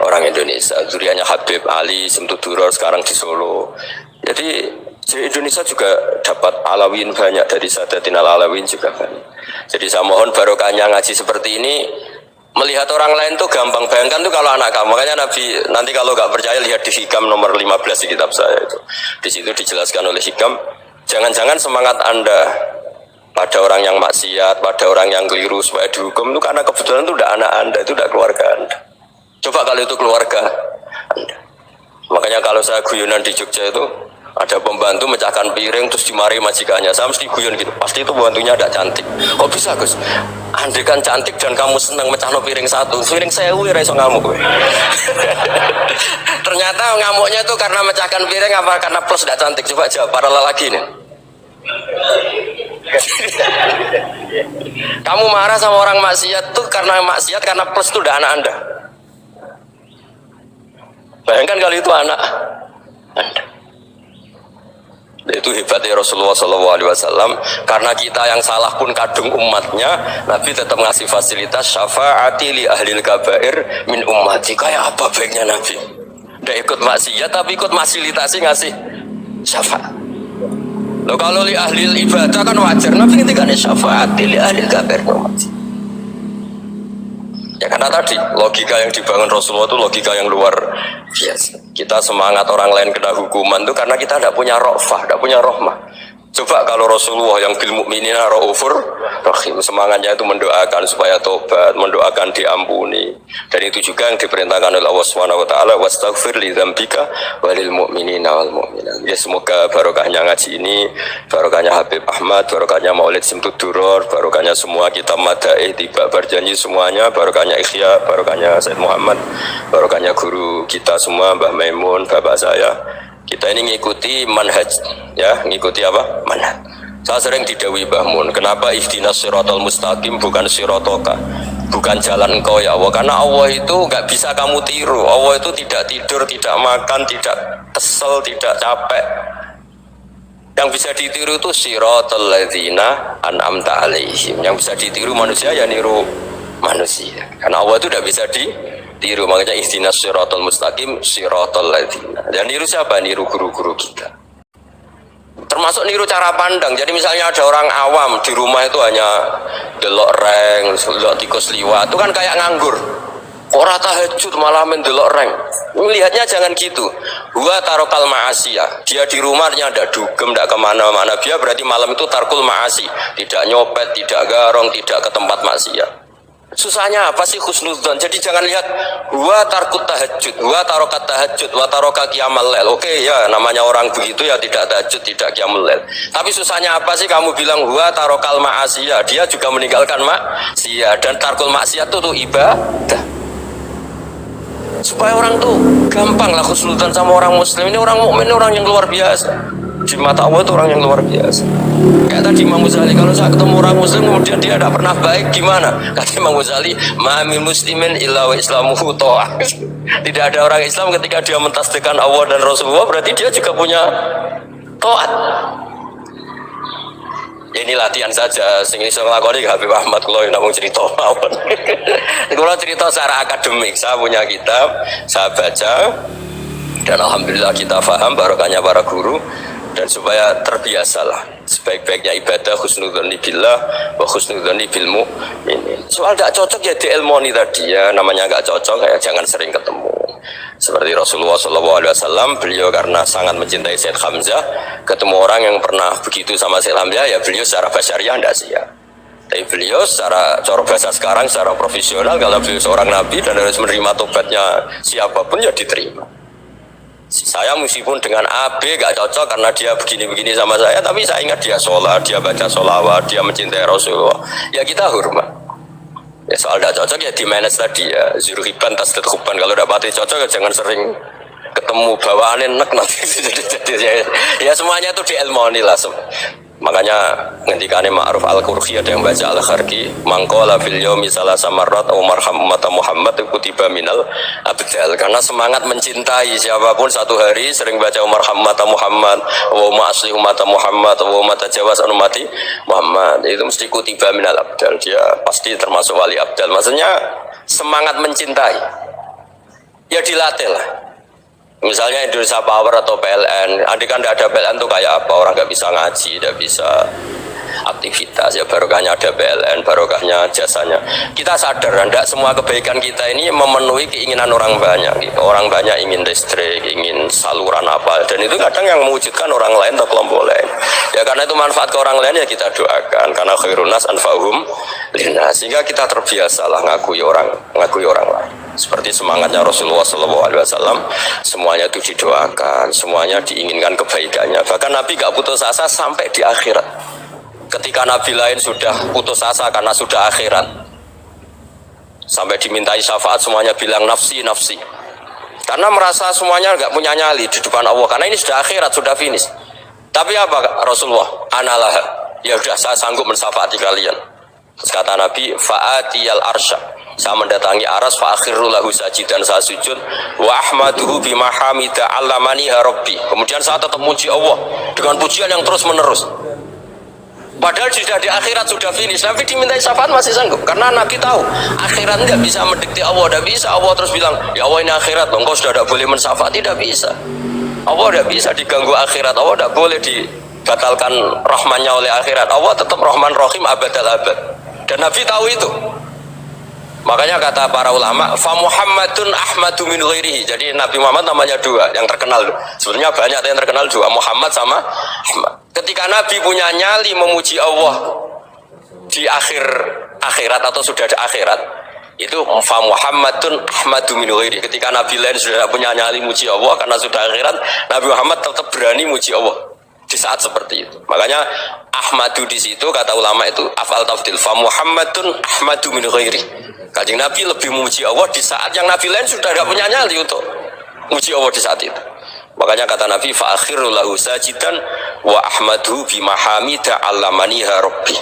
Orang Indonesia. Zuriyahnya Habib Ali Semtuduror sekarang di Solo. Jadi Indonesia juga dapat alawin banyak, dari Sadatin al-Alawin juga banyak. Jadi saya mohon barokahnya ngaji seperti ini. Melihat orang lain tuh gampang, bayangkan tuh kalau anak kamu. Makanya Nabi, nanti kalau nggak percaya lihat di Hikam nomor 15 di kitab saya itu. Di situ dijelaskan oleh Hikam, jangan-jangan semangat Anda pada orang yang maksiat, pada orang yang keliru supaya dihukum itu karena kebetulan itu udah anak Anda, itu udah keluarga Anda. Coba kalau itu keluarga Anda. Makanya kalau saya guyonan di Jogja itu ada pembantu mecahkan piring terus dimarahi majikannya, saya mesti guyon gitu, pasti itu pembantunya ada cantik. Kok bisa Gus? Andai kan cantik dan kamu senang mecahno piring satu, piring saya iso ngamuk gue. Ternyata ngamuknya itu karena mecahkan piring apa karena plus tidak cantik? Coba jawab para lelaki nih. Kamu marah sama orang maksiat tuh karena maksiat, karena plus itu udah anak Anda. Bayangkan kalau itu anak Anda. Itu hebatnya Rasulullah SAW, karena kita yang salah pun kadung umatnya, Nabi tetap ngasih fasilitas syafaati li ahlil kabair min ummati. Kayak apa baiknya Nabi? Udah ikut maksiat tapi ikut fasilitasi ngasih syafaat. Loh kalau li ahlil ibadah kan wajar, Nabi ketika syafaati li ahlil kabair min ummati. Ya karena tadi logika yang dibangun Rasulullah itu logika yang luar biasa. Kita semangat orang lain kena hukuman itu karena kita tidak punya rofah, tidak punya rahmah. Coba kalau Rasulullah yang bil mukminina raufur rahim, semangatnya itu mendoakan supaya tobat, mendoakan diampuni. Dan itu juga yang diperintahkan oleh Allah Subhanahu wa taala, wastaghfir li dzambika walil mu'minina wal mu'minat. Ya semoga barokahnya ngaji ini, barokahnya Habib Ahmad, barokahnya Maulid Simtuduror, barokahnya semua kitab Madaih, tiba berjanji semuanya, barokahnya Ikhya, barokahnya Said Muhammad, barokahnya guru kita semua, Mbah Maimun, bapak saya. Kita ini ngikuti manhaj, ya, ngikuti apa? Manhaj. Saya sering didhawuhi Mbah Mun, kenapa ihdinas siratal mustaqim bukan sirotoka, bukan jalan engkau ya Allah? Karena Allah itu nggak bisa kamu tiru. Allah itu tidak tidur, tidak makan, tidak kesel, tidak capek. Yang bisa ditiru itu siratal ladzina an'amta alaihim. Yang bisa ditiru manusia ya niru manusia. Karena Allah itu tidak bisa ditiru, makanya ihdinas siratal mustaqim siratal ladzina. Dan niru siapa? Niru guru-guru kita. Termasuk niru cara pandang. Jadi misalnya ada orang awam di rumah itu hanya delok reng, delok tikus liwat, itu kan kayak nganggur. Ora tahajud malah mendelok rank. Melihatnya jangan gitu. Huwa tarokal ma'asiyah. Dia di rumahnya ndak dugem, ndak kemana-mana. Dia berarti malam itu tarkul ma'asi. Tidak nyopet, tidak garong, tidak ke tempat maksiat. Susahnya apa sih husnudzon? Jadi jangan lihat huwa tarkut tahajud, huwa tarokat tahajud, wa taroka qiyamal lail. Oke ya, namanya orang begitu ya tidak tahajud, tidak qiyamul lail. Tapi susahnya apa sih kamu bilang huwa tarokal ma'asiyah? Dia juga meninggalkan maksiat, dan tarkul maksiat itu tuh ibadah. Supaya orang tuh gampang lah husnudzon sama orang muslim. Ini orang mukmin, orang yang luar biasa. Di mata Allah itu orang yang luar biasa. Kayak tadi Imam Ghazali, kalau saya ketemu orang muslim kemudian dia tidak pernah baik, gimana? Kata Imam Ghazali, ma min muslimin illa wa islamuhu ta'ah. Tidak ada orang Islam ketika dia mentasbihkan Allah dan Rasulullah, berarti dia juga punya taat. Ini latihan saja, sing iso nglakoni Habib Ahmad kula namung cerita mawon. Kula cerita secara akademik, saya punya kitab, saya baca, dan alhamdulillah kita paham barokahnya para guru. Dan supaya terbiasalah sebaik-baiknya ibadah husnudzoni billah wa husnudzoni bil mu'minin. Soal tidak cocok ya diilmoni tadi ya, namanya nggak cocok kayak jangan sering ketemu. Seperti Rasulullah SAW, beliau karena sangat mencintai Sayyid Hamzah, ketemu orang yang pernah begitu sama Sayyid Hamzah, ya beliau secara basyariah tidak siap. Tapi beliau secara cara bahasa sekarang, secara profesional, kalau beliau seorang nabi dan harus menerima tobatnya siapapun ya diterima. Saya meskipun dengan AB gak cocok karena dia begini-begini sama saya, tapi saya ingat dia sholat, dia baca sholawat, dia mencintai Rasulullah, ya kita hormat. Ya soal gak cocok ya di manage tadi ya, zuruhiban tasdid huban. Kalau dapati cocok ya jangan sering ketemu, bawaannya enak nanti. Ya semuanya itu diilmoni lah. Makanya ngendikane Ma'ruf Al-Qurhi ada yang baca Al-Kharqi, mangqala fil yaumi salasa marrat aw marham ummata Muhammad kutiba minal abdal. Karena semangat mencintai siapapun satu hari sering baca marham ummata Muhammad wa ma asli ummata Muhammad wa ma tajawaz an ummati Muhammad, itu mesti kutiba minal abdal. Dia pasti termasuk wali abdal. Maksudnya semangat mencintai ya dilatih lah. Misalnya Indonesia Power atau PLN, andai kan tidak ada PLN tuh kayak apa? Orang nggak bisa ngaji, tidak bisa aktivitas. Ya barokahnya ada PLN, barokahnya jasanya. Kita sadar, tidak semua kebaikan kita ini memenuhi keinginan orang banyak. Gitu. Orang banyak ingin listrik, ingin saluran apa, dan itu kadang yang mewujudkan orang lain atau kelompok lain. Ya karena itu manfaat ke orang lain ya kita doakan. Karena khairun nas anfa'uhum linnas. Sehingga kita terbiasalah ngakui orang lain. Seperti semangatnya Rasulullah SAW, semuanya itu didoakan, semuanya diinginkan kebaikannya. Bahkan Nabi gak putus asa sampai di akhirat. Ketika Nabi lain sudah putus asa karena sudah akhirat, sampai dimintai syafaat semuanya bilang nafsi, nafsi. Karena merasa semuanya gak punya nyali di depan Allah. Karena ini sudah akhirat, sudah finish. Tapi apa Rasulullah? Analah, ya sudah saya sanggup mensyafaati kalian. Terus kata Nabi, fa'atiyal arsya, saya mendatangi aras, fa'akhiru lahu sajidan, saya sujud, wa ahmaduhu bima hamida allamani rabbi. Kemudian saya tetap muji Allah dengan pujian yang terus menerus. Padahal sudah di akhirat, sudah finish. Nabi dimintai syafaat masih sanggup, karena Nabi tahu akhirat tidak bisa mendikte Allah, tidak bisa. Allah terus bilang, ya Allah ini akhirat, engkau sudah tidak boleh mensyafaat, tidak bisa. Allah tidak bisa diganggu akhirat, Allah tidak boleh dibatalkan rahmannya oleh akhirat. Allah tetap Rahman Rahim abadal abad. Dan Nabi tahu itu. Makanya kata para ulama, fa Muhammadun ahmadu min ghairihi. Jadi Nabi Muhammad namanya dua yang terkenal. Sebenarnya banyak yang terkenal dua, Muhammad sama Ahmad. Ketika Nabi punya nyali memuji Allah di akhirat atau sudah ada akhirat, itu fa Muhammadun ahmadu min ghairihi. Ketika Nabi lain sudah punya nyali muji Allah karena sudah akhirat, Nabi Muhammad tetap berani muji Allah di saat seperti itu. Makanya Ahmadu di situ kata ulama itu afal tafdil, fa Muhammadun ahmadu min ghairihi. Kanjeng Nabi lebih memuji Allah di saat yang Nabi lain sudah tidak punya nyali untuk memuji Allah di saat itu. Makanya kata Nabi, fa akhiru lahu sajidan wa ahmadu bima hamida allamaniha rabbi.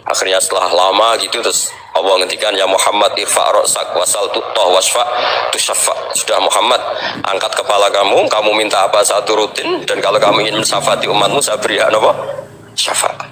Akhirnya setelah lama gitu terus Allah ngendikan, ya Muhammad irfa' ra'sak wasal tuttah wasfa' tusyaffa. Sudah Muhammad, angkat kepala kamu minta apa saat turutin, dan kalau kamu ingin mensyafaati umatmu saya beri apa? Syafaat.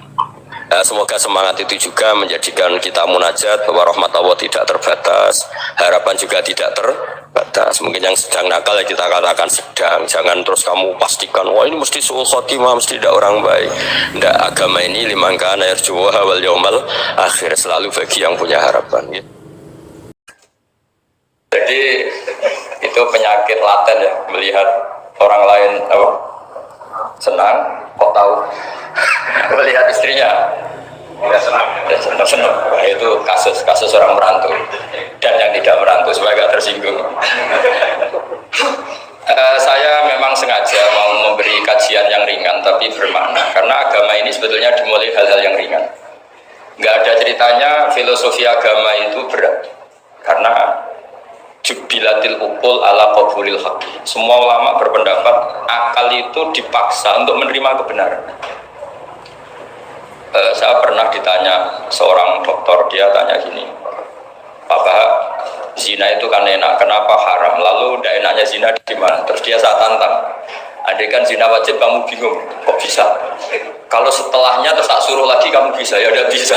Semoga semangat itu juga menjadikan kita munajat bahwa rahmat Allah tidak terbatas, harapan juga tidak terbatas. Mungkin yang sedang nakal ya kita katakan sedang, jangan terus kamu pastikan wah ini mesti suul khotimah, mesti tidak orang baik. Tidak, agama ini liman kana yarjuha wal yaumal akhir, selalu bagi yang punya harapan gitu. Jadi itu penyakit laten ya, melihat orang lain apa senang, kok tahu melihat istrinya ya senang. Nah, itu kasus orang merantau dan yang tidak merantau supaya gak tersinggung. Saya memang sengaja mau memberi kajian yang ringan tapi bermakna, karena agama ini sebetulnya dimulai hal-hal yang ringan. Nggak ada ceritanya filosofi agama itu berat, karena jubilatil ukul ala qabulil haq. Semua ulama berpendapat akal itu dipaksa untuk menerima kebenaran. Saya pernah ditanya seorang dokter, dia tanya gini, Pak, zina itu kan enak, kenapa haram? Lalu tidak enaknya zina di mana? Terus dia saya tantang, andai kan zina wajib kamu bingung, kok bisa? Kalau setelahnya terus tak suruh lagi kamu bisa, ya udah bisa.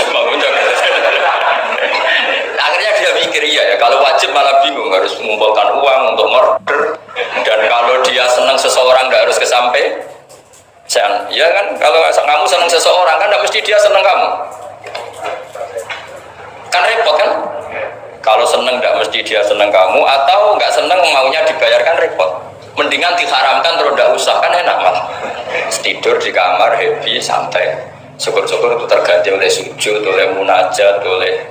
Akhirnya dia mikir iya ya, kalau wajib malah bingung, harus mengumpulkan uang untuk murder. Dan kalau dia senang seseorang tidak harus kesampe. Ya kan, kalau kamu senang seseorang kan tidak mesti dia senang kamu. Kan repot kan? Kalau senang tidak mesti dia senang kamu, atau nggak senang maunya dibayarkan repot. Mendingan diharamkan terus tidak usah, kan enak malah. Tidur di kamar happy santai. Syukur-syukur itu terganti oleh sujud, oleh munajat, oleh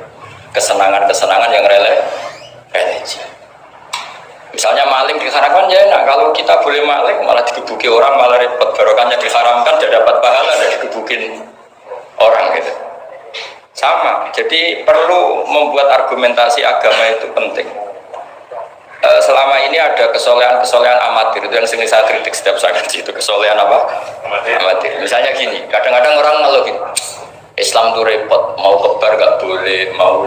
kesenangan-kesenangan yang religi. Misalnya maling diharamkan ya enak, kalau kita boleh maling malah digebuki orang malah repot. Barokahnya diharamkan tidak dapat pahala, dan digebukin orang gitu. Sama, jadi perlu membuat argumentasi agama itu penting. Selama ini ada kesolehan amatir, itu yang sering saya kritik setiap saya ngaji, itu kesolehan apa? Amatir. Misalnya gini, kadang-kadang orang ngeluh gitu, Islam itu repot, mau kebar gak boleh, mau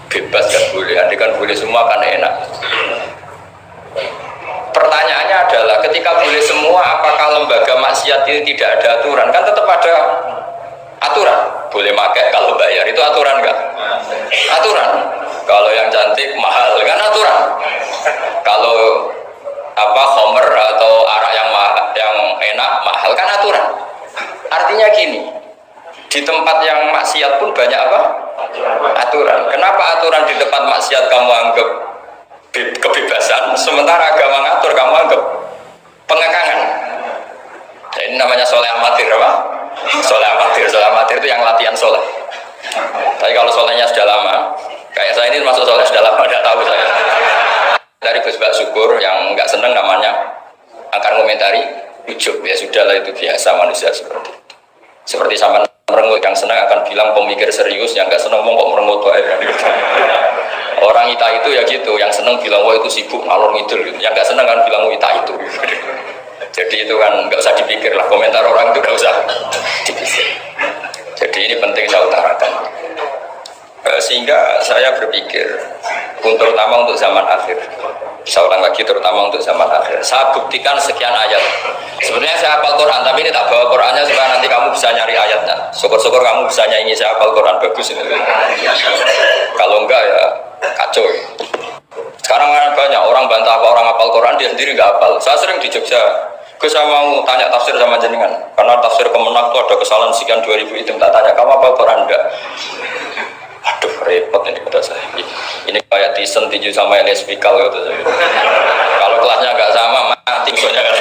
bebas gak boleh, andai kan boleh semua kan enak. Pertanyaannya adalah, ketika boleh semua, apakah lembaga maksiat ini tidak ada aturan? Kan tetap ada aturan. Boleh pakai kalau bayar, itu aturan enggak? Aturan. Kalau yang cantik mahal kan aturan. Kalau apa khomer atau arak yang enak mahal kan aturan. Artinya gini, di tempat yang maksiat pun banyak apa? Aturan. Kenapa aturan di tempat maksiat kamu anggap kebebasan, sementara agama ngatur kamu anggap pengekangan? Nah, ini namanya soleh amatir apa? Soleh amatir itu yang latihan soleh. Tapi kalau solehnya sudah lama, kayak saya ini masuk soleh sudah lama, tidak tahu saya. Dari Gus Bak Syukur yang nggak seneng namanya akan komentari ujub, ya sudahlah itu biasa manusia seperti itu. Seperti sama merengut, yang senang akan bilang pemikir serius, yang nggak seneng kok merengut aja. Orang ita itu ya gitu, yang seneng bilang wah itu sibuk ngalor ngidul gitu. Yang nggak seneng kan bilang wah ita itu. Jadi itu kan nggak usah dipikir lah, komentar orang itu nggak usah dipikir. Jadi ini penting saya utarakan. Sehingga saya berpikir, terutama untuk zaman akhir. Saya ulang lagi, terutama untuk zaman akhir. Saya buktikan sekian ayat. Sebenarnya saya hafal Quran, tapi ini tak bawa Qurannya supaya nanti kamu bisa nyari ayatnya. Syukur-syukur kamu bisa nyanyi saya hafal Quran, bagus ini. Kalau enggak ya kacau. Sekarang banyak orang bantah apa orang hafal Quran, dia sendiri nggak hafal. Saya sering di Jogja, saya mau tanya tafsir sama jenengan, karena tafsir Kemenak itu ada kesalahan sekian 2000 itu, tak tanya kamu hafal Quran enggak? Aduh repot ini kata saya. Ini kayak Tyson tinju sama Elias Pikal gitu. Kalau kelasnya nggak sama mati soalnya kan.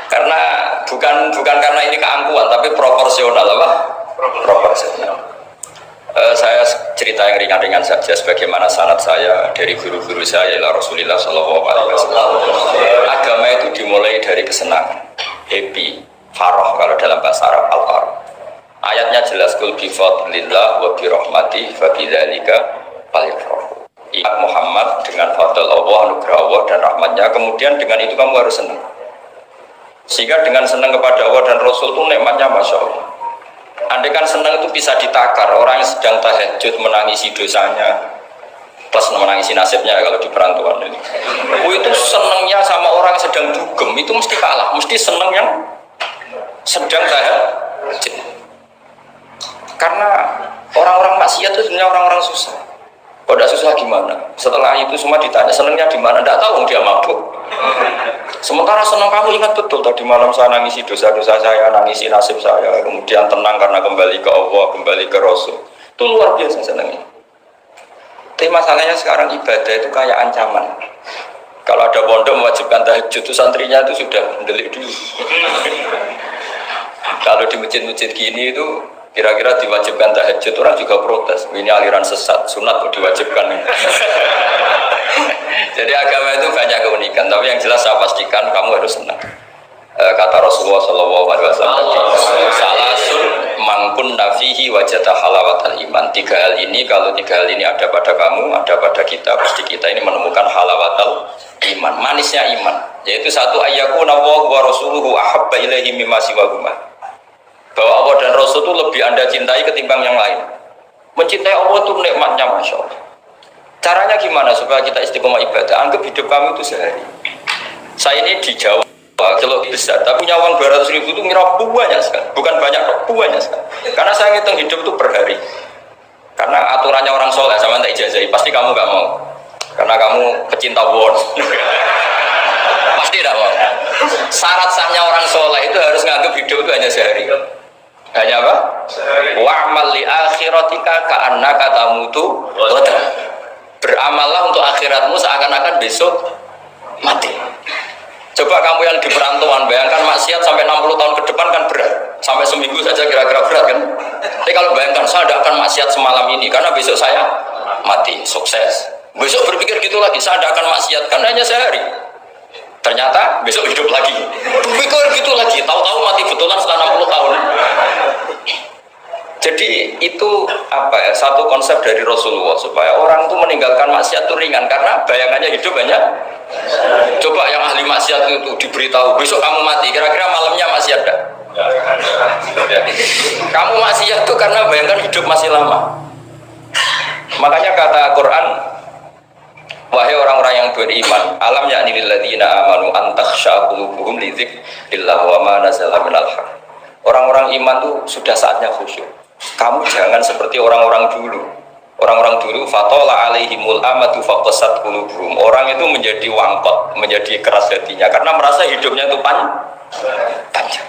Karena bukan karena ini keangkuhan, tapi proporsional apa? Proporsional. Saya cerita yang ringan-ringan saja sebagaimana sanad saya dari guru-guru saya ila Rasulullah Shallallahu Alaihi Wasallam. Agama itu dimulai dari kesenangan, happy, farah kalau dalam bahasa Arab al-farah. Ayatnya jelas kul bi fadlillah wa bi rahmati fa bidzalika falyafrahu. Ingat Muhammad dengan fadl Allah, anugerah Allah dan rahmatnya, kemudian dengan itu kamu harus senang. Sehingga dengan senang kepada Allah dan Rasul itu nikmatnya Masya Allah. Andai kan senang itu bisa ditakar, orang yang sedang tahajud menangisi dosanya plus menangisi nasibnya kalau di perantauan ini. Itu senangnya sama orang yang sedang dugem itu mesti kalah, mesti senang yang sedang tahajud. Karena orang-orang maksiat itu sebenarnya orang-orang susah. Kalau tidak susah gimana? Setelah itu semua ditanya senangnya di mana? Tidak tahu dia mabuk. Sementara senang kamu ingat betul tadi malam saya nangisi dosa-dosa saya, nangisi nasib saya, kemudian tenang karena kembali ke Allah, kembali ke Rasul. Itu luar biasa senangnya. Tapi masalahnya sekarang ibadah itu kayak ancaman. Kalau ada pondok mewajibkan tahajud itu santrinya itu sudah mendelik dulu. Kalau di masjid-masjid gini itu kira-kira diwajibkan tahajud orang juga protes. Ini aliran sesat, sunat kok diwajibkan. Jadi agama itu banyak keunikan. Tapi yang jelas saya pastikan kamu harus senang. Kata Rasulullah SAW, salasun mangkun nafihi wajata halawatal iman. 3 hal ini, kalau 3 hal ini ada pada kamu, ada pada kita, pasti kita ini menemukan halawatal iman, manisnya iman. Yaitu satu, ayyakuna wa rasuluhu ahabba ilaihi mimma siwahuma. Bahwa Allah dan Rasul itu lebih Anda cintai ketimbang yang lain. Mencintai Allah itu nikmatnya, Masya Allah. Caranya gimana supaya kita istiqomah ibadah? Anggap hidup kami itu sehari. Saya ini di Jawa, kalau besar, tapi punya uang 200.000 itu ngira banyak sekali. Bukan banyak, banyak sekali. Karena saya ngitung hidup itu per hari. Karena aturannya orang soleh, sama tak ijazahi, pasti kamu gak mau. Karena kamu pecinta word. Pasti tidak mau. Syarat sahnya orang soleh itu harus nganggap hidup itu hanya sehari. Hanya apa? Wa'mal li akhiratika ka'annaka tamutu ghadan. Beramallah untuk akhiratmu seakan-akan besok mati. Coba kamu yang di perantauan, bayangkan maksiat sampai 60 tahun ke depan kan berat. Sampai seminggu saja kira-kira berat kan. Tapi kalau bayangkan saya tidak akan maksiat semalam ini karena besok saya mati, sukses. Besok berpikir gitu lagi, saya tidak akan maksiat kan hanya sehari. Ternyata besok hidup lagi. Berpikir gitu lagi, tahu-tahu mati betulan setelah 60 tahun. Jadi itu apa ya, satu konsep dari Rasulullah supaya orang itu meninggalkan maksiat itu ringan karena bayangannya hidup hanya. Coba yang ahli maksiat itu diberitahu besok kamu mati, kira-kira malamnya masih ada. Kamu maksiat itu karena bayangkan hidup masih lama. Makanya kata Quran, wahai orang-orang yang beriman, alam yakni lil ladzina amanu an takhsha qulubuhum li dzikrillah wa ma nazala minal haq. Orang-orang iman itu sudah saatnya khusyuk. Kamu jangan seperti orang-orang dulu. Orang-orang dulu fatola alaihimul amatu faqasat qulubuhum. Orang itu menjadi wangkot, menjadi keras hatinya karena merasa hidupnya itu panjang.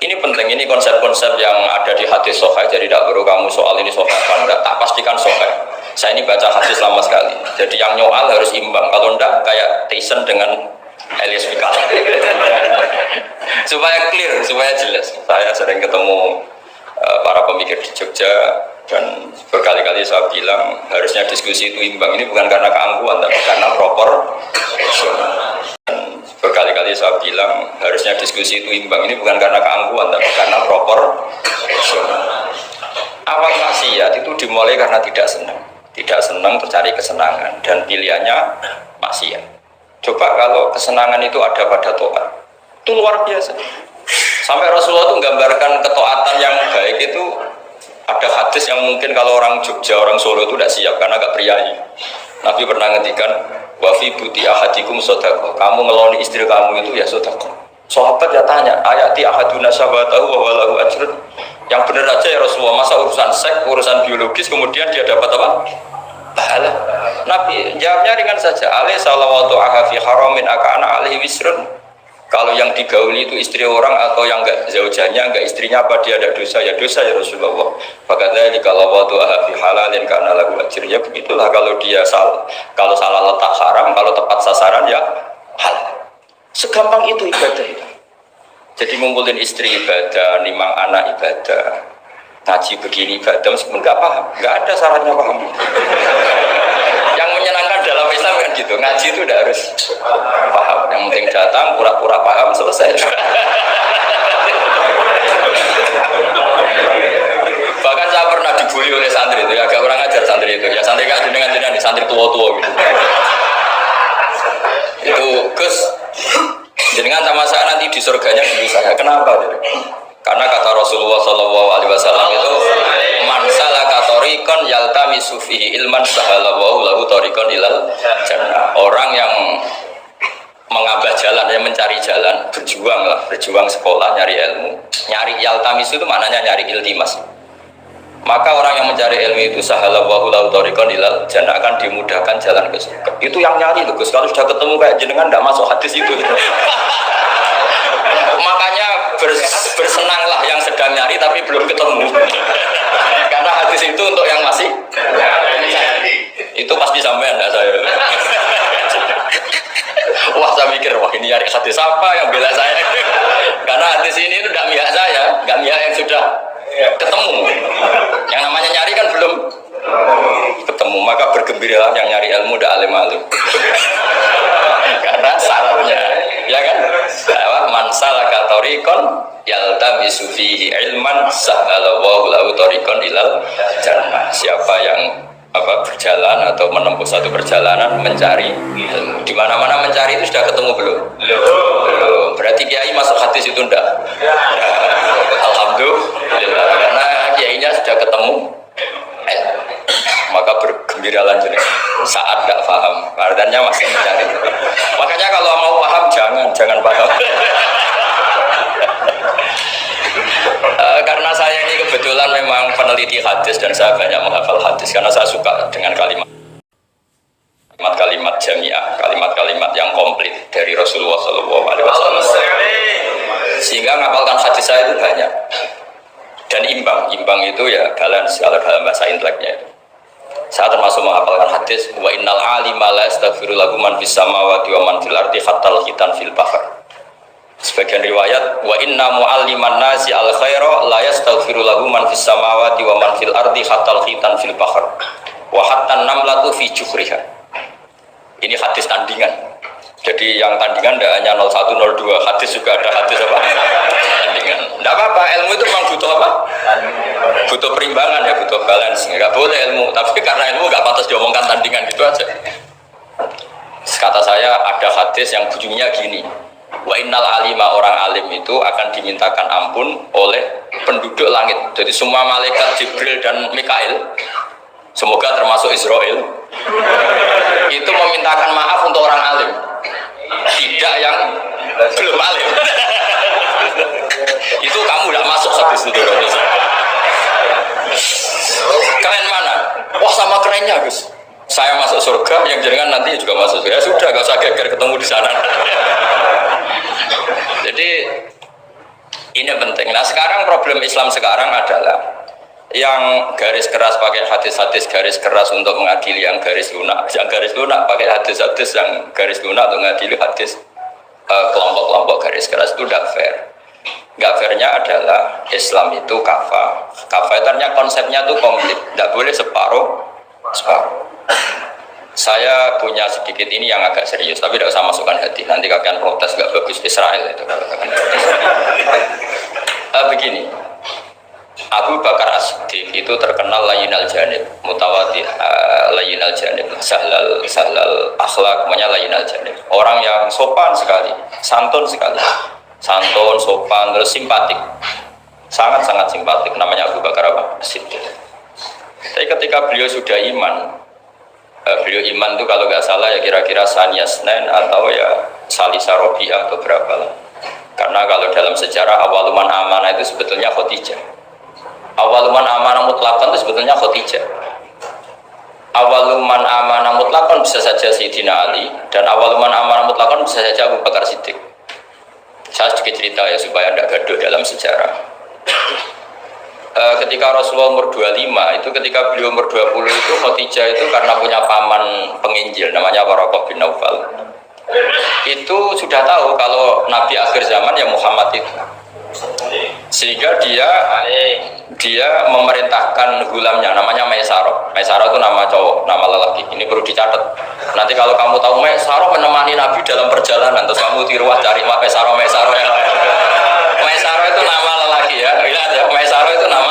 Ini penting, ini konsep-konsep yang ada di hadis sahih. Jadi tidak perlu kamu soal ini sahih apa enggak, tak pastikan sahih. Saya ini baca hadis lama sekali. Jadi yang nyoal harus imbang. Kalau enggak kayak Tyson dengan Elias Pikal. Supaya clear, supaya jelas. Saya sering ketemu para pemikir di Jogja dan berkali-kali saya bilang harusnya diskusi itu imbang. Ini bukan karena keangkuhan, tapi karena proper. Dan berkali-kali saya bilang harusnya diskusi itu imbang. Ini bukan karena keangkuhan, tapi karena proper. Awal maksiat itu dimulai karena tidak senang. Tidak senang tercari kesenangan dan pilihannya maksiat. Coba kalau kesenangan itu ada pada taat, itu luar biasa. Sampai Rasulullah itu menggambarkan ketaatan yang baik itu ada hadis yang mungkin kalau orang Jogja, orang Solo itu tidak siap karena agak priayi. Nabi pernah ngendikan, wa fi buti ahadikum sodaqah. Kamu ngeloni istri kamu itu ya sodaqah. Sahabat ya tanya, ayati ahaduna sahabatahu wa walahu ajrun. Yang benar aja ya Rasulullah, masa urusan seks, urusan biologis kemudian dia dapat apa? Pahala. Nabi jawabnya ringan saja. Alaihi salawatu aha fi haramin akana alaihi wisrun. Kalau yang digauli itu istri orang atau yang enggak zaujanya, enggak istrinya, apa dia ada dosa? Ya dosa ya Rasulullah. Fakadzalika kalau waktu fi halalin kana lahu ajr. Ya begitulah kalau dia kalau salah letak haram, kalau tepat sasaran ya halal. Segampang itu ibadah itu. Jadi ngumpulin istri ibadah, nimang anak ibadah, ngaji begini ibadah meskipun enggak paham, enggak ada syaratnya paham. Yang menyenangkan dalam Islam kan gitu, ngaji itu tidak harus paham, yang penting datang pura-pura paham selesai. Bahkan saya pernah dibully oleh santri itu, ya agak kurang ajar santri itu, ya santri gak dengan di santri tua-tua gitu. Itu Gus, jenengan sama saya nanti di surganya dulu saya, kenapa? Karena kata Rasulullah SAW itu man salaka tariqan yaltamisu fihi ilman sahalallahu lahu tariqan ilal jannah. Orang yang mengambil jalan, yang mencari jalan, berjuang sekolah, nyari ilmu. Nyari yaltamis itu maknanya nyari iltimas. Maka orang yang mencari ilmu itu sahalallahu lahu tariqan ilal jannah, akan dimudahkan jalan ke surga. Itu yang nyari loh Gus. Kalau sudah ketemu kayak jenengan enggak masuk hadis itu. Makanya bersenanglah yang sedang nyari tapi belum ketemu. Karena hadis itu untuk yang masih itu pasti sampai anda saya. Wah saya mikir, wah ini nyari hadis apa yang bela saya? Karena hadis ini itu tidak mihak saya, nggak mihak yang sudah ketemu. Yang namanya nyari kan belum ketemu, maka bergembiralah yang nyari ilmu udah alim-alim. Karena syaratnya, ya kan? Man salaka tariqan yaltamisu fihi ilman sahhalallahu lahu tariqan ilal jannah. Siapa yang berjalan atau menempuh satu perjalanan mencari ilmu. Di mana-mana mencari itu sudah ketemu belum? Belum. Berarti kiai masuk hadis itu enggak? Alhamdulillah. Karena kiainya sudah ketemu. Maka bergembiralah jadi saat tidak paham. Artinya masih mencari. Makanya kalau mau paham jangan paham. Karena saya ini kebetulan memang peneliti hadis dan saya banyak menghafal hadis karena saya suka dengan kalimat jamiah, kalimat-kalimat yang komplit dari Rasulullah SAW. Sehingga menghafalkan hadis saya itu banyak dan imbang itu ya balance kalau dalam bahasa inteleknya itu. Saya termasuk menghafalkan hadis wa innal alima la yastaghfiru lahu man fis samawati wa man fil ardi hatta al-khitan fil bahr. Sebagian riwayat wa inna mu'alliman nasi al khaira la yastaghfiru lahu man fis samawati wa man fil ardi hatta al-khitan fil bahr wa hatta an-namlatu fi juhriha. Ini hadis tandingan. Jadi yang tandingan tidak hanya 01 02, hadis juga ada hadis apa? Tandingan. Tidak apa-apa, ilmu itu memang butuh apa? Butuh perimbangan ya, butuh balance. Enggak boleh ilmu, tapi karena ilmu enggak pantas diomongkan tandingan gitu aja. Kata saya ada hadis yang bunyinya gini. Wa innal alima, orang alim itu akan dimintakan ampun oleh penduduk langit. Jadi semua malaikat Jibril dan Mikail, semoga termasuk Israel, itu memintakan maaf untuk orang alim, tidak yang belum alim. Itu kamu tidak masuk habis itu. Keren mana? Wah sama kerennya Gus. Saya masuk surga, yang jenengan nanti juga masuk surga. Ya sudah, gak usah geger ketemu di sana. Jadi ini penting. Nah sekarang problem Islam sekarang adalah yang garis keras pakai hadis-hadis garis keras untuk mengadili yang garis lunak pakai hadis-hadis yang garis lunak untuk mengadili hadis kelompok-kelompok garis keras itu tidak fair. Nggak fairnya adalah Islam itu kafah itu artinya konsepnya itu komplit, tidak boleh separuh. Saya punya sedikit ini yang agak serius, tapi tidak usah masukkan hati. Nanti kalian protes nggak bagus Israel itu kalau kalian protes. Begini, Abu Bakar As-Siddiq itu terkenal layyinal janib, mutawaddi, layyinal janib, sahlal akhlak, namanya layyinal janib. Orang yang sopan sekali, santun sekali, sopan, terus simpatik, sangat simpatik. Namanya Abu Bakar As-Siddiq. Tapi ketika beliau sudah beliau iman itu kalau nggak salah ya kira-kira Saniyasnen atau ya Salisa Robi'ah atau berapa lah. Karena kalau dalam sejarah awaluman amanah itu sebetulnya Khadijah. Awaluman amanah mutlakon itu sebetulnya Khadijah. Awaluman amanah mutlakon bisa saja Sayyidina Ali dan awaluman amanah mutlakon bisa saja Abu Bakar Siddiq. Saya sedikit cerita ya supaya tidak gaduh dalam sejarah. Ketika Rasulullah umur 25 itu, ketika beliau umur 20 itu Khadijah itu karena punya paman penginjil namanya Waraqah bin Naufal, itu sudah tahu kalau Nabi akhir zaman ya Muhammad itu, sehingga dia memerintahkan gulamnya namanya Maisarah. Maisarah itu nama cowok, nama lelaki. Ini perlu dicatat. Nanti kalau kamu tahu Maisarah menemani Nabi dalam perjalanan, terus kamu di ruah cari Maisarah yang lain. Maisarah itu nama lelaki ya. Lihat ya, Maisarah itu nama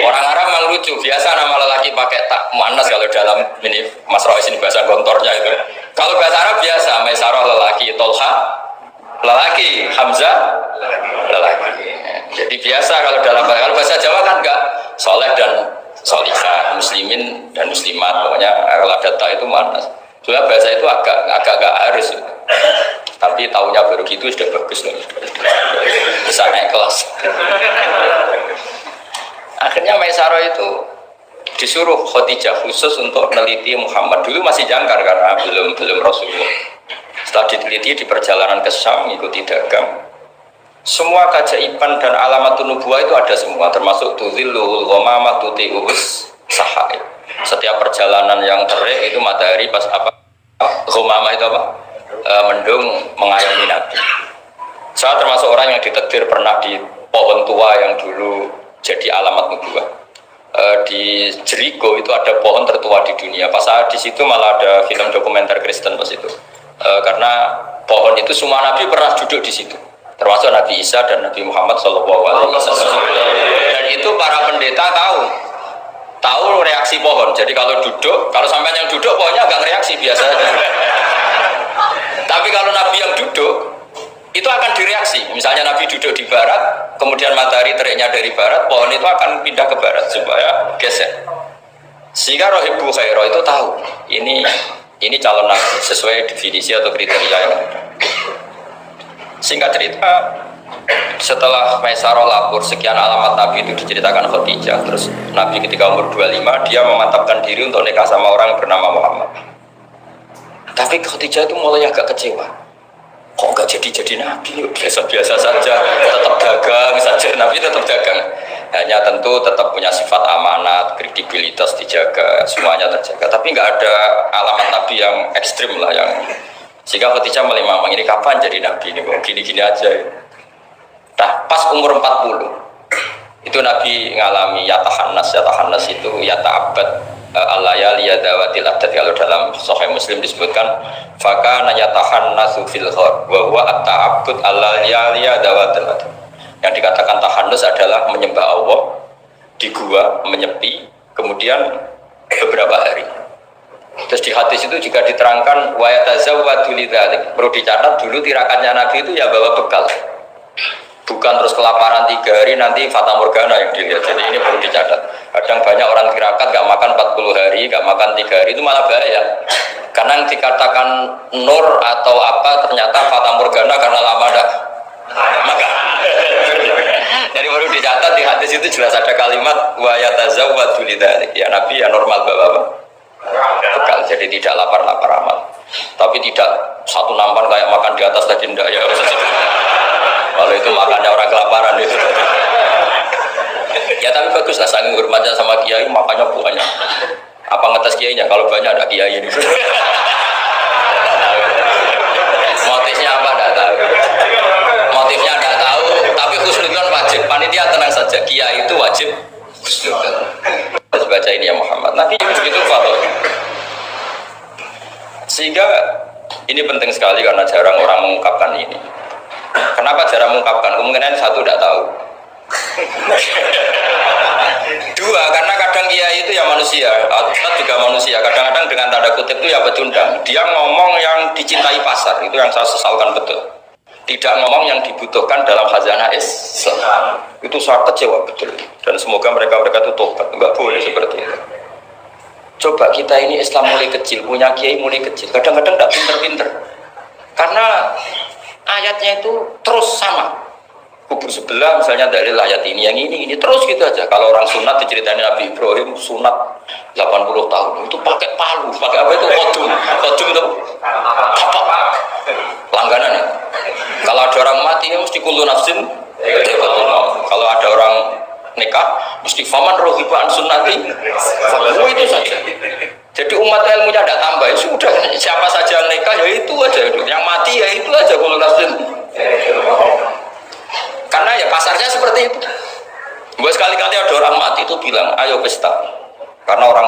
orang Arab memang lucu. Biasa nama lelaki pakai tak muannas kalau dalam ini Mas Rois ini bahasa gontornya itu. Kalau bahasa Arab biasa Maisarah lelaki, Tolha lelaki, Hamzah lelaki. Jadi biasa kalau bahasa Jawa kan enggak, soleh dan solihah, muslimin dan muslimat, pokoknya kalau ada tak itu muannas. Soalnya bahasa itu agak harus. Tapi tahunya baru gitu sudah bagus loh. Bisa naik kelas. Akhirnya Maisarah itu disuruh Khadijah khusus untuk meneliti Muhammad. Dulu masih jangkar karena belum Rasulullah. Setelah diteliti di perjalanan ke Syam, ikuti dagang. Semua keajaiban dan alamat nubuwah itu ada semua, termasuk tudzilluhul ghamamah tuti'us sahai. Setiap perjalanan yang terik itu matahari pas apa? Ghamamah itu apa? Mendung mengayomi Nabi. Saya termasuk orang yang ditakdir pernah di pohon tua yang dulu jadi alamat nubuwah. Di Jericho itu ada pohon tertua di dunia. Pas saya di situ malah ada film dokumenter Kristen pas itu. Karena pohon itu semua Nabi pernah duduk di situ, termasuk Nabi Isa dan Nabi Muhammad SAW. Dan itu para pendeta tahu reaksi pohon. Jadi kalau duduk, kalau sampai yang duduk pohonnya agak reaksi biasa aja. Tapi kalau Nabi yang duduk itu akan direaksi. Misalnya Nabi duduk di barat, kemudian matahari teriknya dari barat, pohon itu akan pindah ke barat supaya geser. Sehingga Rohibul Khairah itu tahu ini calon Nabi sesuai definisi atau kriteria yang ada. Singkat cerita, setelah Maisarah lapor sekian alamat Nabi itu diceritakan Khadijah, terus Nabi ketika umur 25 dia memantapkan diri untuk nikah sama orang bernama Muhammad. Tapi Khadijah itu mulai agak kecewa. Kok nggak jadi Nabi? Biasa-biasa saja, tetap dagang saja. Nabi tetap dagang. Hanya tentu tetap punya sifat amanat, kredibilitas dijaga, semuanya terjaga. Tapi nggak ada alamat Nabi yang ekstrim lah yang sehingga Khadijah mulai mamang ini kapan jadi Nabi ini kok gini-gini aja. Nah, pas umur 40 itu Nabi ngalami yatahannas itu yata'abbad al-layali yadawatil abdad. Kalau dalam Sahih Muslim disebutkan fakana yatahannasu fil ghar wa huwa at-ta'abbud al-layali yadawatil abdad. Yang dikatakan tahannus adalah menyembah Allah di gua, menyepi, kemudian beberapa hari. Terus di hadis itu juga diterangkan wa yatazawwadu lidzalik. Perlu dicatat dulu tirakannya Nabi itu ya bawa bekal. Bukan terus kelaparan 3 hari nanti fata morgana yang dilihat. Jadi ini perlu dicatat. Kadang banyak orang tirakat gak makan 40 hari, gak makan 3 hari itu malah bahaya. Karena yang dikatakan nur atau apa ternyata fata morgana karena lama dah makan. Jadi perlu dicatat di hadis itu jelas ada kalimat wa yatazawwadu lidzalik. Ya Nabi ya normal bawa apa? Bekal, jadi tidak lapar-lapar amat. Tapi tidak satu nampan kayak makan di atas tadi ndak ya. Kalau itu makannya orang kelaparan itu. Ya tapi bagus lah, saking hormatnya sama kiai makannya banyak. Apa ngetes kiainya? Kalau banyak ada kiai ini. Motifnya apa enggak tahu. Motifnya enggak tahu, tapi khusnudzon wajib. Panitia tenang saja, kiai itu wajib khusnudzon. Harus baca ini ya Muhammad. Nabi begitu fatwa. Sehingga ini penting sekali karena jarang orang mengungkapkan ini. Kenapa jarang mengungkapkan? Kemungkinan satu tidak tahu. Dua, karena kadang kiai itu ya manusia, Ustaz juga manusia. Kadang-kadang dengan tanda kutip itu ya pecundang. Dia ngomong yang dicintai pasar, itu yang saya sesalkan betul. Tidak ngomong yang dibutuhkan dalam khazanah Islam. Itu saya kecewa betul. Dan semoga mereka itu tobat. Enggak boleh seperti itu. Coba kita ini Islam mulai kecil, punya kiai mulai kecil. Kadang-kadang tidak pinter-pinter. Karena ayatnya itu terus sama. Kubur sebelah misalnya dari ayat ini, yang ini terus gitu aja. Kalau orang sunat diceritain Nabi Ibrahim sunat 80 tahun itu pakai palu, pakai apa itu kodum itu apa langganan ya. Kalau ada orang mati ya mesti kullu nafsin kalau ada orang nikah mesti faman rohibaan sunnati itu saja. Jadi umat ilmunya tidak tambah, ya sudah siapa saja yang nikah ya itu aja, yang mati ya itu aja kullu nafsin. Karena ya pasarnya seperti itu. Buat sekali-kali ada orang mati itu bilang, ayo pesta. Karena orang